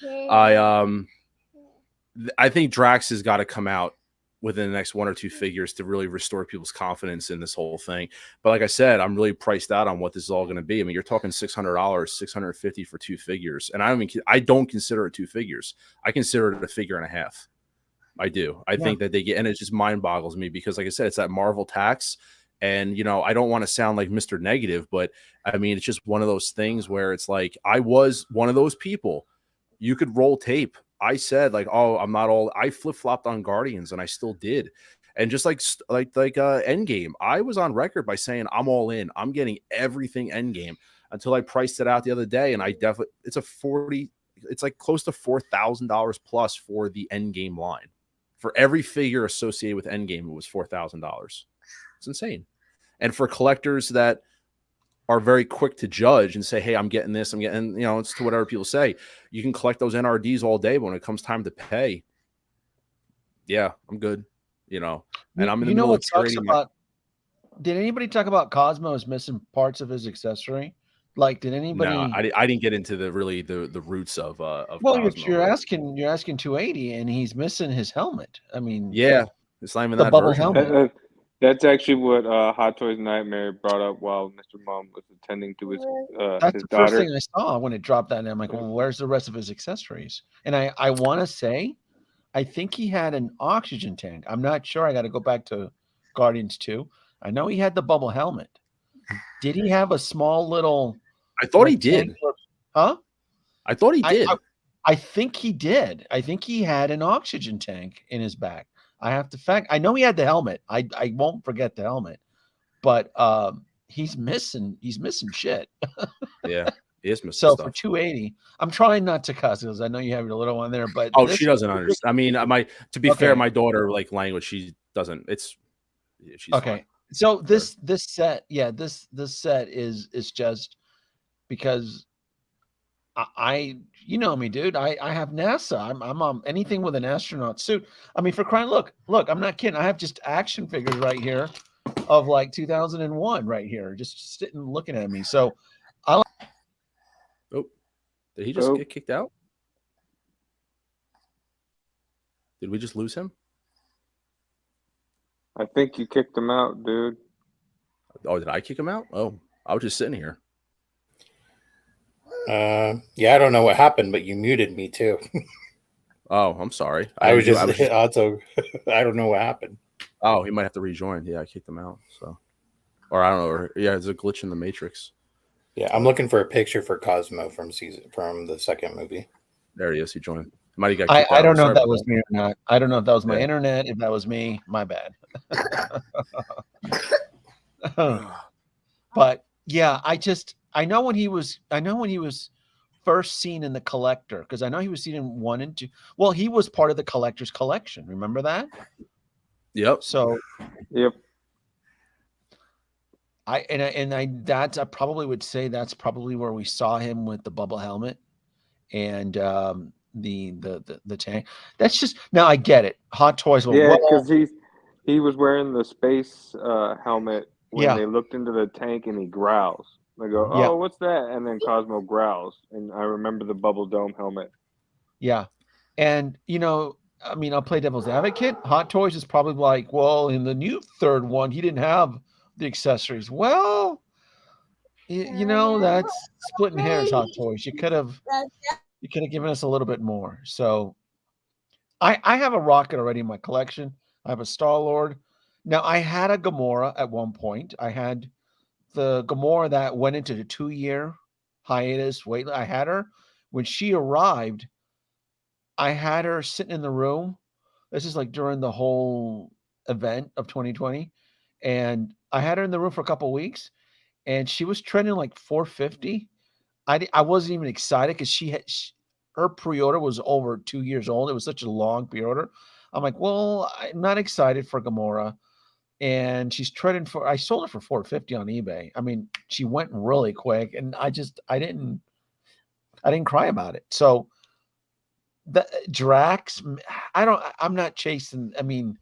I think Drax has got to come out within the next 1 or 2 figures to really restore people's confidence in this whole thing. But like I said, I'm really priced out on what this is all going to be. I mean, you're talking $600, $650 for 2 figures. And I don't consider it 2 figures. I consider it a figure and a half. I do. I think that they get, and it just mind boggles me, because like I said, it's that Marvel tax. And, I don't want to sound like Mr. Negative, but I mean, it's just one of those things where it's like, I was one of those people. You could roll tape. I said, like, oh, I'm not all, I flip-flopped on Guardians, and I still did. And just like Endgame, I was on record by saying I'm all in. I'm getting everything Endgame. until I priced it out the other day, and it's like close to $4,000 plus for the Endgame line. For every figure associated with Endgame, it was $4,000. It's insane. And for collectors that are very quick to judge and say, hey, I'm getting this, it's to whatever people say, you can collect those NRDs all day, but when it comes time to pay, yeah, I'm good, and I'm in the middle of trading. Did anybody talk about Cosmo's missing parts of his accessory? Like, did anybody? No, I didn't get into the roots of well, Cosmo. You're asking 280, and he's missing his helmet. I mean, yeah, it's not even the that bubble version. helmet. That's actually what Hot Toys Nightmare brought up while Mr. Mom was attending to his That's his the daughter. first thing I saw when it dropped that. And I'm like, well, where's the rest of his accessories? And I want to say, I think he had an oxygen tank. I'm not sure. I got to go back to Guardians 2. I know he had the bubble helmet. Did he have a small little? I thought he did. Huh? I thought he did. I think he did. I think he had an oxygen tank in his back. I have to I know he had the helmet. I won't forget the helmet, but he's missing shit. Yeah, he is missing so stuff. For 280, I'm trying not to cuss because I know you have your little one there, but she doesn't understand. I mean, to be fair, my daughter language. She doesn't. She's okay. Fine. So this set, this set is just because I you know me, dude. I have NASA. I'm anything with an astronaut suit. I mean, for crying, look, I'm not kidding. I have just action figures right here of like 2001 right here, just sitting looking at me. So I like. Oh, did he just get kicked out? Did we just lose him? I think you kicked him out, dude. Oh, did I kick him out? Oh, I was just sitting here. Yeah, I don't know what happened, but you muted me too. Oh, I'm sorry. I don't know what happened. Oh, he might have to rejoin. Yeah, I kicked him out. So, or I don't know. Yeah, there's a glitch in the Matrix. Yeah, I'm looking for a picture for Cosmo from the second movie. There he is. He joined. Might have got kicked out. I don't know if that was me or not. I don't know if that was my internet. If that was me, my bad. But yeah, I know when he was first seen in the Collector, because I know he was seen in 1 and 2. Well, he was part of the Collector's collection. Remember that? Yep. So, yep. I probably would say that's probably where we saw him with the bubble helmet and the tank. That's just, now I get it. Hot Toys will, yeah, because he was wearing the space helmet when Yeah. they looked into the tank and he growls. They go, oh, Yeah. what's that? And then Cosmo growls. And I remember the bubble dome helmet. Yeah. And, I mean, I'll play devil's advocate. Hot Toys is probably like, well, in the new third one, he didn't have the accessories. Well, that's splitting hairs, Hot Toys. You could have given us a little bit more. So I have a Rocket already in my collection. I have a Star-Lord. Now, I had a Gamora at one point. I had the Gamora that went into the 2-year hiatus. I had her. When she arrived, I had her sitting in the room. This is like during the whole event of 2020. And I had her in the room for a couple of weeks. And she was trending like 450. I wasn't even excited because her pre-order was over 2 years old. It was such a long pre-order. I'm like, well, I'm not excited for Gamora. And she's trending I sold her for 450 on eBay. I mean, she went really quick, and I didn't cry about it. So the Drax, I'm not chasing. I mean,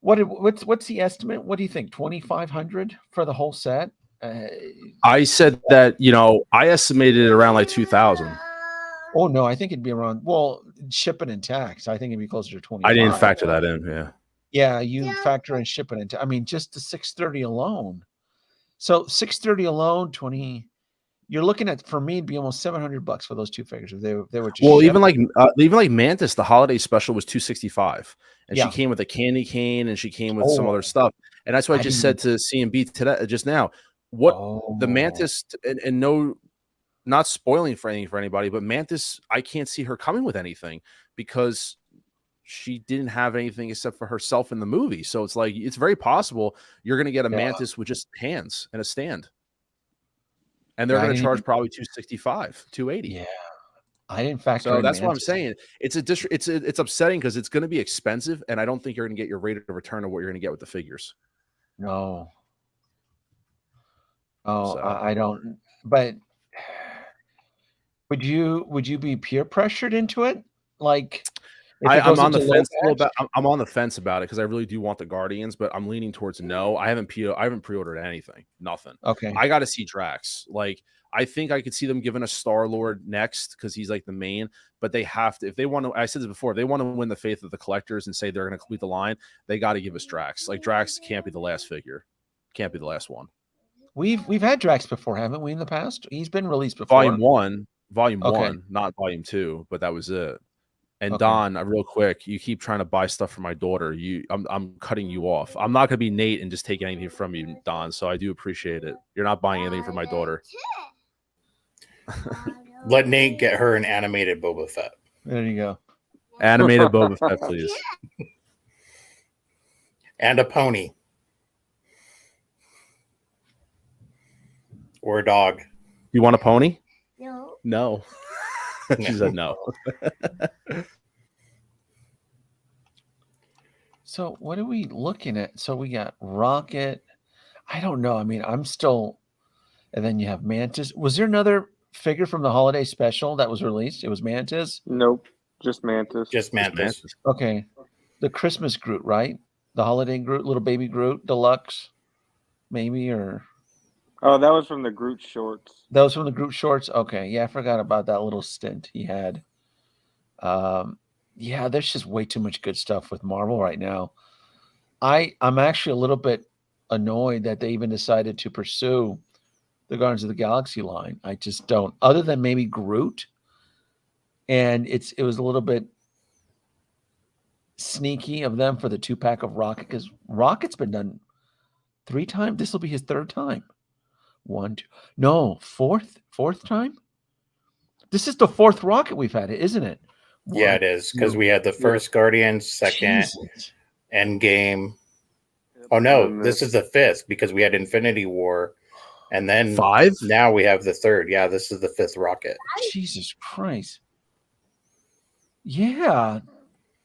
what's the estimate? What do you think? 2,500 for the whole set? I said that, I estimated it around like 2,000. Oh no, I think it'd be around, well, shipping and tax. I think it'd be closer to 20. I didn't factor that in. Yeah. Yeah, you factor in shipping and I mean, just the 630 alone. So 630 alone, 20. You're looking at, for me, it'd be almost $700 for those two figures if they were just well, shipped. even like Mantis, the holiday special was $265, and Yeah. she came with a candy cane and she came with some other stuff. And that's what I just said to CMB today, just now. The Mantis, and no, not spoiling for anything for anybody, but Mantis, I can't see her coming with anything because she didn't have anything except for herself in the movie. So it's like, it's very possible you're going to get a Mantis with just hands and a stand. and they're I going to didn't charge even, probably 265, 280. yeah, I didn't factor So in that's what I'm Mantis. saying. It's upsetting because it's going to be expensive, and I don't think you're going to get your rate of return of what you're going to get with the figures. No. Oh, So I don't. But would you be peer pressured into it? Like if it I'm goes on the into low fence a little batch? bit. I'm on the fence about it because I really do want the Guardians, but I'm leaning towards no. I haven't pre-ordered anything. Nothing. Okay. I got to see Drax. Like I think I could see them giving a Star-Lord next because he's like the main. But they have to if they want to. I said this before. If they want to win the faith of the collectors and say they're going to complete the line, they got to give us Drax. Like Drax can't be the last figure. Can't be the last one. We've had Drax before, haven't we, in the past? He's been released before. Volume Okay. 1, not Volume 2, but that was it. And Okay. Don, real quick, you keep trying to buy stuff for my daughter. I'm cutting you off. I'm not gonna be Nate and just take anything from you, Don. So I do appreciate it. You're not buying anything for my daughter. Let Nate get her an animated Boba Fett. There you go. Animated Boba Fett, please. And a pony. Or a dog. You want a pony? No. No. She said no. So what are we looking at? So we got Rocket. I don't know. I mean, I'm still. And then you have Mantis. Was there another figure from the holiday special that was released? It was Mantis. Nope, just Mantis. Just Mantis. Okay, the Christmas Groot, right? The holiday Groot, little baby Groot, deluxe, maybe, or Oh, that was from the Groot shorts. that was from the Groot shorts. Okay, yeah, I forgot about that little stint he had. Yeah, there's just way too much good stuff with Marvel right now. I'm actually a little bit annoyed that they even decided to pursue the Guardians of the Galaxy line. I just don't, other than maybe Groot, and it was a little bit sneaky of them for the 2-pack of Rocket, because Rocket's been done 3 times. This will be his 3rd time. 1, 2, no, fourth time. This is the 4th Rocket we've had, isn't it? Yeah, it is, because we had the first Guardians, second Jesus. Endgame. Oh no, this is the 5th because we had Infinity War, and then 5. Now we have the 3rd. Yeah, this is the 5th Rocket. Jesus Christ. Yeah,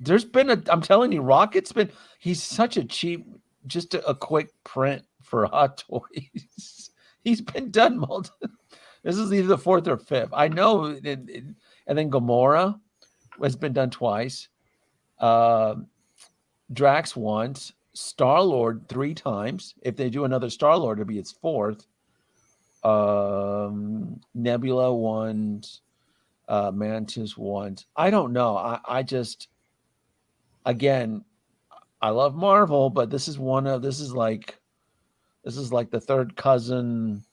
there's been I'm telling you, Rocket's been. He's such a cheap, just a quick print for Hot Toys. He's been done multiple. This is either the 4th or 5th. I know, and then Gamora has been done twice. Drax once. Star-Lord 3 times. If they do another Star-Lord, it'll be its 4th. Nebula once. Mantis once. I don't know. I just, again, I love Marvel, but this is like the 3rd cousin,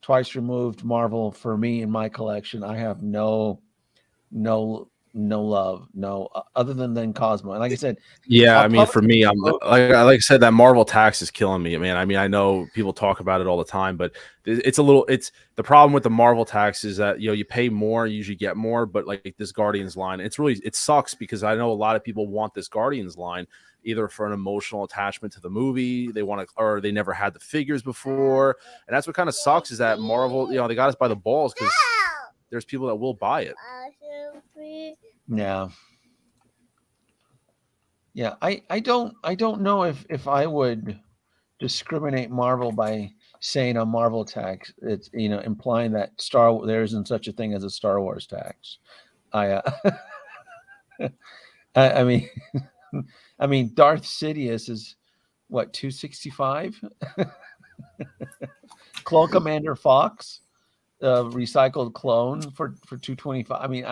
twice removed Marvel for me in my collection. I have no love, other than Cosmo. And like I said, Yeah, I mean, for me, I'm like I said, that Marvel tax is killing me, man. I mean, I know people talk about it all the time, but it's the problem with the Marvel tax is that you pay more, you usually get more, but like this Guardians line, it sucks because I know a lot of people want this Guardians line either for an emotional attachment to the movie, they want to, or they never had the figures before, and that's what kind of sucks is that Marvel, they got us by the balls because there's people that will buy it. Yeah. Yeah, I don't know if I would discriminate Marvel by saying a Marvel tax. It's implying that there isn't such a thing as a Star Wars tax. I mean I mean Darth Sidious is what, 265? Clone Commander Fox, recycled clone for 225. I mean,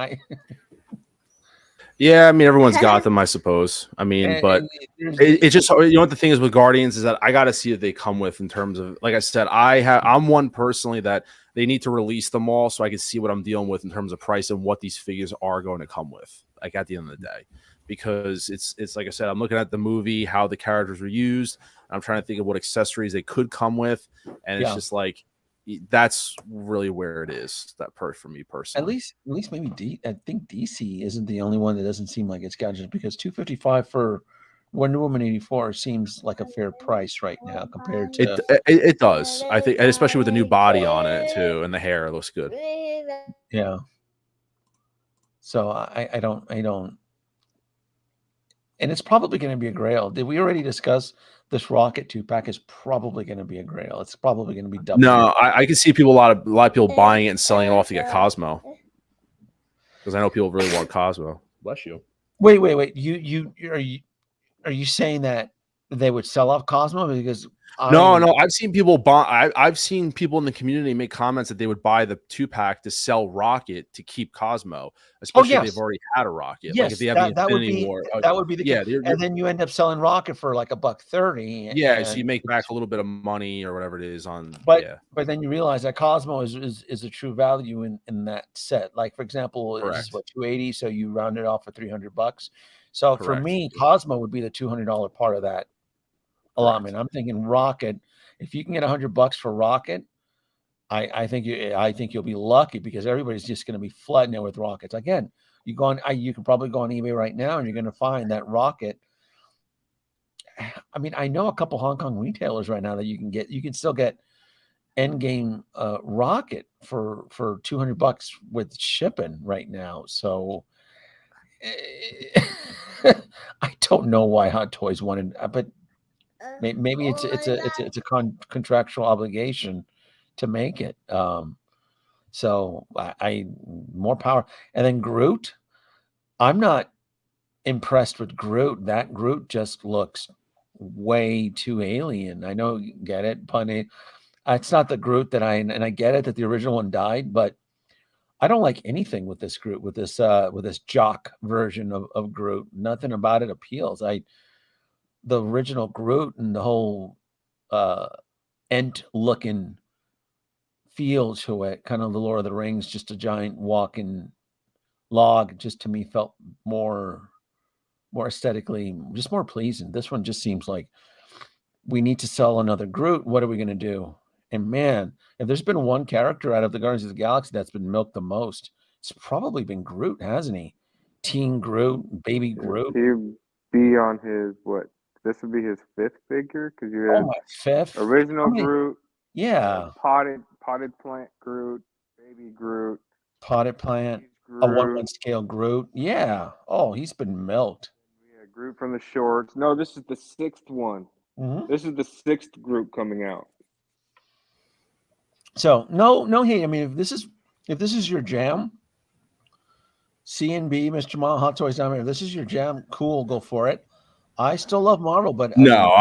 Yeah, I mean, everyone's got them, I suppose. I mean, but it's just, what the thing is with Guardians is that I got to see what they come with in terms of, like I said, I'm one personally that they need to release them all so I can see what I'm dealing with in terms of price and what these figures are going to come with, like at the end of the day. Because it's like I said, I'm looking at the movie, how the characters were used. I'm trying to think of what accessories they could come with. And it's just like, that's really where it is, that for me personally. At least maybe I think DC isn't the only one that doesn't seem like it's got, just because 255 for Wonder Woman 84 seems like a fair price right now compared to It does. I think, and especially with the new body on it too, and the hair, it looks good. yeah. So I don't, and it's probably going to be a grail. Did we already discuss this Rocket 2-pack is probably going to be a grail? It's probably going to be double. No, I can see people a lot of people buying it and selling it off to get Cosmo, because I know people really want Cosmo. Bless you. Wait. Are you saying that they would sell off Cosmo? Because No, I've seen people buy. I've seen people in the community make comments that they would buy the 2-pack to sell Rocket to keep Cosmo, especially if they've already had a Rocket. Yes, like if they have the Infinity War, that would be the yeah. And then you end up selling Rocket for like $130. Yeah, so you make back a little bit of money or whatever it is on. But then you realize that Cosmo is a true value in that set. Like for example, it's what, $280, so you round it off for $300. So for me, Cosmo would be the $200 part of that allotment. I'm thinking Rocket. If you can get $100 for Rocket, I think you'll be lucky, because everybody's just going to be flooding it with Rockets. Again, you can probably go on eBay right now and you're going to find that Rocket. I mean, I know a couple Hong Kong retailers right now that you can still get Endgame Rocket for $200 with shipping right now. So I don't know why Hot Toys wanted, but maybe it's a contractual obligation to make it. So I more power. And then Groot, I'm not impressed with Groot. That Groot just looks way too alien. I know you get it, punny. It's not the Groot that and I get it that the original one died, but I don't like anything with this Groot, with this jock version of Groot. Nothing about it appeals. The original Groot and the whole Ent looking feel to it, kind of the Lord of the Rings, just a giant walking log, just to me felt more aesthetically, just more pleasing. This one just seems like we need to sell another Groot. What are we going to do? And man, if there's been one character out of the Guardians of the Galaxy that's been milked the most, it's probably been Groot, hasn't he? Teen Groot, baby Groot. He'd be on his what? This would be his 5th figure, because you have 5th original Groot, potted plant Groot, baby Groot, potted plant, Groot, a 1/1 scale Groot. Yeah. Oh, he's been milked. Yeah, Groot from the shorts. No, this is the 6th one. Mm-hmm. This is the 6th Groot coming out. So no hate. I mean, if this is your jam, CNB, Mr. Mile, Hot Toys down here, if this is your jam, cool, go for it. I still love Marvel, but no.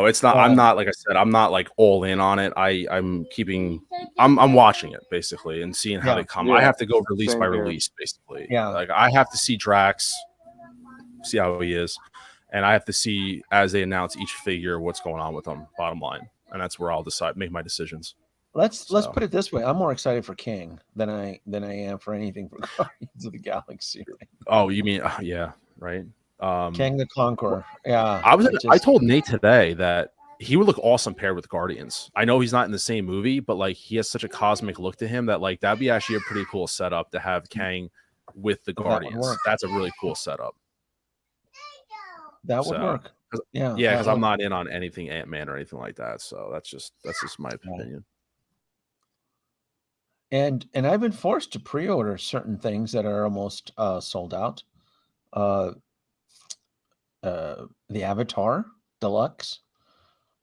It's not. I'm not, like I said, I'm not like all in on it. I'm watching it basically and seeing how they come. I have to go release by release basically. Yeah. Like I have to see Drax, see how he is, and I have to see as they announce each figure what's going on with them. Bottom line, and that's where I'll make my decisions. Let's put it this way: I'm more excited for King than I am for anything for Guardians of the Galaxy. Right? Oh, you mean yeah, right? King the Conqueror. Yeah. I told Nate today that he would look awesome paired with Guardians. I know he's not in the same movie, but like he has such a cosmic look to him that like that'd be actually a pretty cool setup to have Kang with the Guardians. That's a really cool setup. That would work. Yeah. Yeah, because I'm not in on anything Ant-Man or anything like that. So that's just my opinion. And I've been forced to pre-order certain things that are almost sold out. The Avatar Deluxe,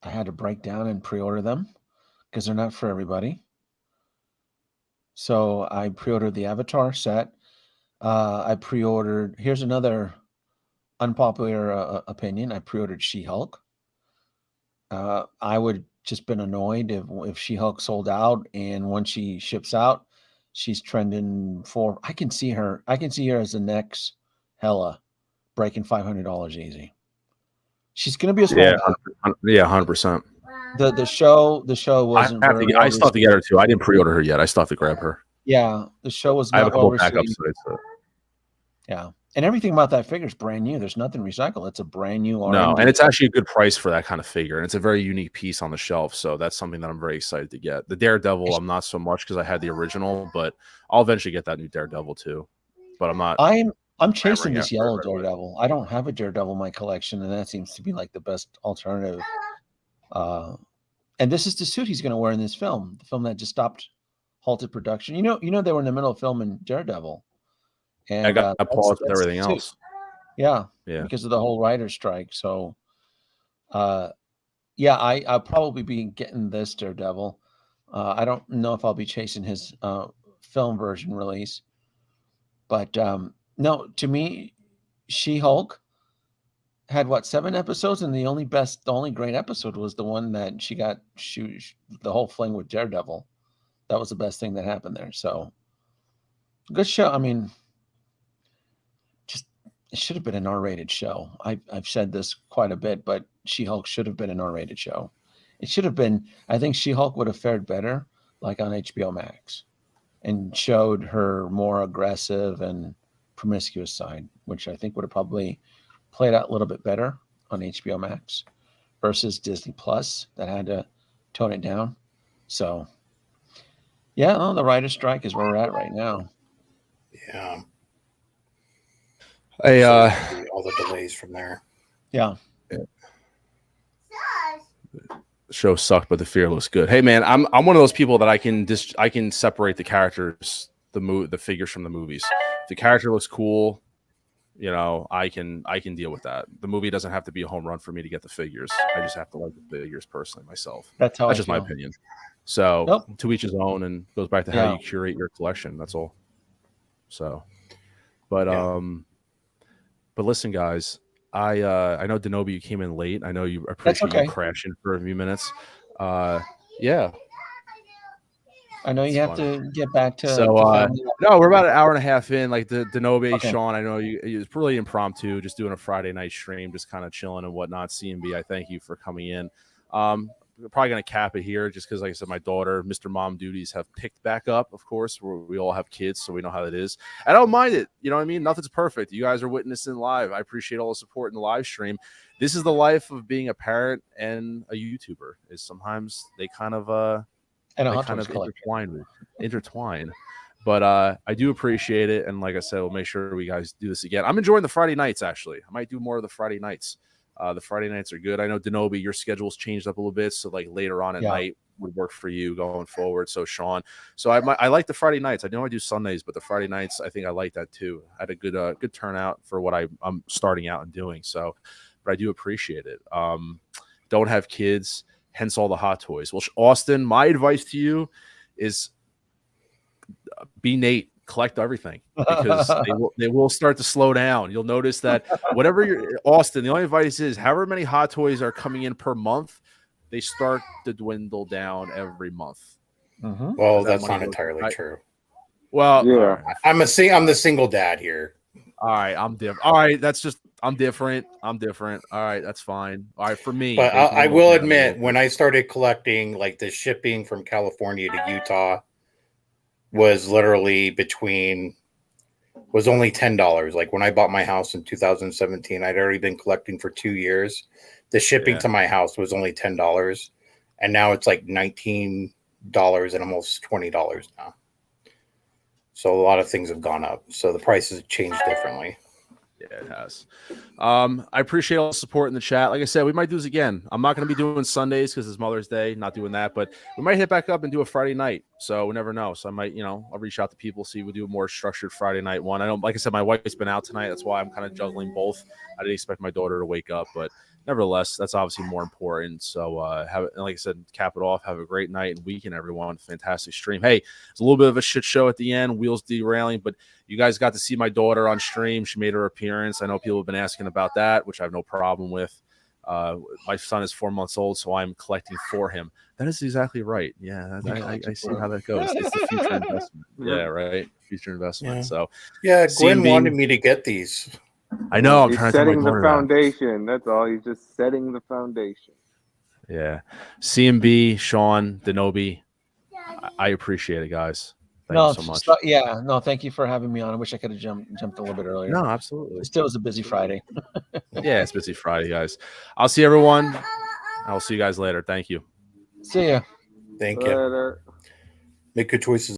I had to break down and pre-order them because they're not for everybody. So I pre-ordered the Avatar set. I pre-ordered, here's another unpopular opinion. I pre-ordered She-Hulk. I would just been annoyed if She-Hulk sold out, and once she ships out, she's trending for, I can see her as the next Hela, breaking $500 easy. She's going to be a small. Yeah, 100%. The show wasn't. I still have to get her too. I didn't pre-order her yet. I still have to grab her. Yeah, the show was. I have a couple backups. Yeah, and everything about that figure is brand new. There's nothing recycled. It's a brand new. No, and it's actually a good price for that kind of figure, and it's a very unique piece on the shelf. So that's something that I'm very excited to get. The Daredevil, I'm not so much because I had the original, but I'll eventually get that new Daredevil too. But I'm not. I'm chasing Hammering this out yellow right away. Daredevil. I don't have a Daredevil in my collection, and that seems to be like the best alternative. And this is the suit he's going to wear in this film, the film that just halted production. You know, they were in the middle of filming Daredevil, and I got paused with everything the suit. else. Yeah, Yeah. because of the whole writer's strike. So, yeah, I'll probably be getting this Daredevil. I don't know if I'll be chasing his film version release, but no, to me, She-Hulk had 7 episodes, and the only great episode was the one that she the whole fling with Daredevil. That was the best thing that happened there. So good show. I mean, just it should have been an R-rated show. I've said this quite a bit, but She-Hulk should have been an R-rated show. It should have been. I think She-Hulk would have fared better, like on HBO Max, and showed her more aggressive and promiscuous side, which I think would have probably played out a little bit better on HBO Max versus Disney Plus that had to tone it down. So, yeah, the writer's strike is where we're at right now. Yeah. Hey, all the delays from there. Yeah. The show sucked, but the fear looks good. Hey, man, I'm one of those people that I can separate the characters, the figures from the movies. If the character looks cool, you know, I can deal with that. The movie doesn't have to be a home run for me to get the figures. I just have to like the figures personally myself. That's just my opinion. So to each his own, and goes back to how you curate your collection. That's all. So, but listen, guys, I know Denobi, you came in late. I know you appreciate you crashing for a few minutes. Yeah. I know you have to get back to. So no, we're about an hour and a half in. Like the Denobi, Shawn, I know it's really impromptu, just doing a Friday night stream, just kind of chilling and whatnot. CMB, I thank you for coming in. We're probably gonna cap it here, just because, like I said, my daughter, Mr. Mom duties have picked back up. Of course, we all have kids, so we know how it is. I don't mind it. You know what I mean? Nothing's perfect. You guys are witnessing live. I appreciate all the support in the live stream. This is the life of being a parent and a YouTuber. Is sometimes they kind of intertwine. But I do appreciate it, and like I said, we'll make sure we guys do this again. I'm enjoying the Friday nights. Actually, I might do more of the Friday nights. The Friday nights are good. I know Denobi, your schedule's changed up a little bit, so like later on at night would work for you going forward. So Shawn, so I like the Friday nights. I know I do Sundays, but the Friday nights, I think I like that too. I had a good turnout for what I'm starting out and doing. So, but I do appreciate it. Don't have kids. Hence all the hot toys. Well, Austin, my advice to you is be Nate. Collect everything, because they will start to slow down. You'll notice that whatever you're Austin, the only advice is however many hot toys are coming in per month, they start to dwindle down every month. Mm-hmm. Well, that's not entirely true. Well, yeah, I'm the single dad here. All right, I'm different. All right, I'm different. All right, that's fine. All right, for me. But I will admit, when I started collecting, like the shipping from California to Utah was literally was only $10. Like when I bought my house in 2017, I'd already been collecting for 2 years. The shipping to my house was only $10, and now it's like $19 and almost $20 now. So a lot of things have gone up. So the prices have changed differently. Yeah, it has. I appreciate all the support in the chat. Like I said, we might do this again. I'm not going to be doing Sundays because it's Mother's Day, not doing that, but we might hit back up and do a Friday night. So we never know. So I might, I'll reach out to people, see if we do a more structured Friday night one. I know, like I said, my wife's been out tonight. That's why I'm kind of juggling both. I didn't expect my daughter to wake up, but nevertheless, that's obviously more important. So have it, and like I said, cap it off. Have a great night and weekend, everyone. Fantastic stream. Hey, it's a little bit of a shit show at the end, wheels derailing, but you guys got to see my daughter on stream. She made her appearance. I know people have been asking about that, which I have no problem with. My son is 4 months old, so I'm collecting for him. That is exactly right. Yeah, I see how that goes. It's the future investment. Yeah, right. Future investment. Yeah. So yeah, Gwen wanted me to get these. I know. I'm He's trying to setting the foundation. That's all. He's just setting the foundation. Yeah. CMB, Shawn, Denobi. I appreciate it, guys. Thank you so much. Thank you for having me on. I wish I could have jumped a little bit earlier. No, absolutely. It still was a busy Friday. Yeah, it's busy Friday, guys. I'll see everyone. I'll see you guys later. Thank you. See ya. Thank you. Make good choices.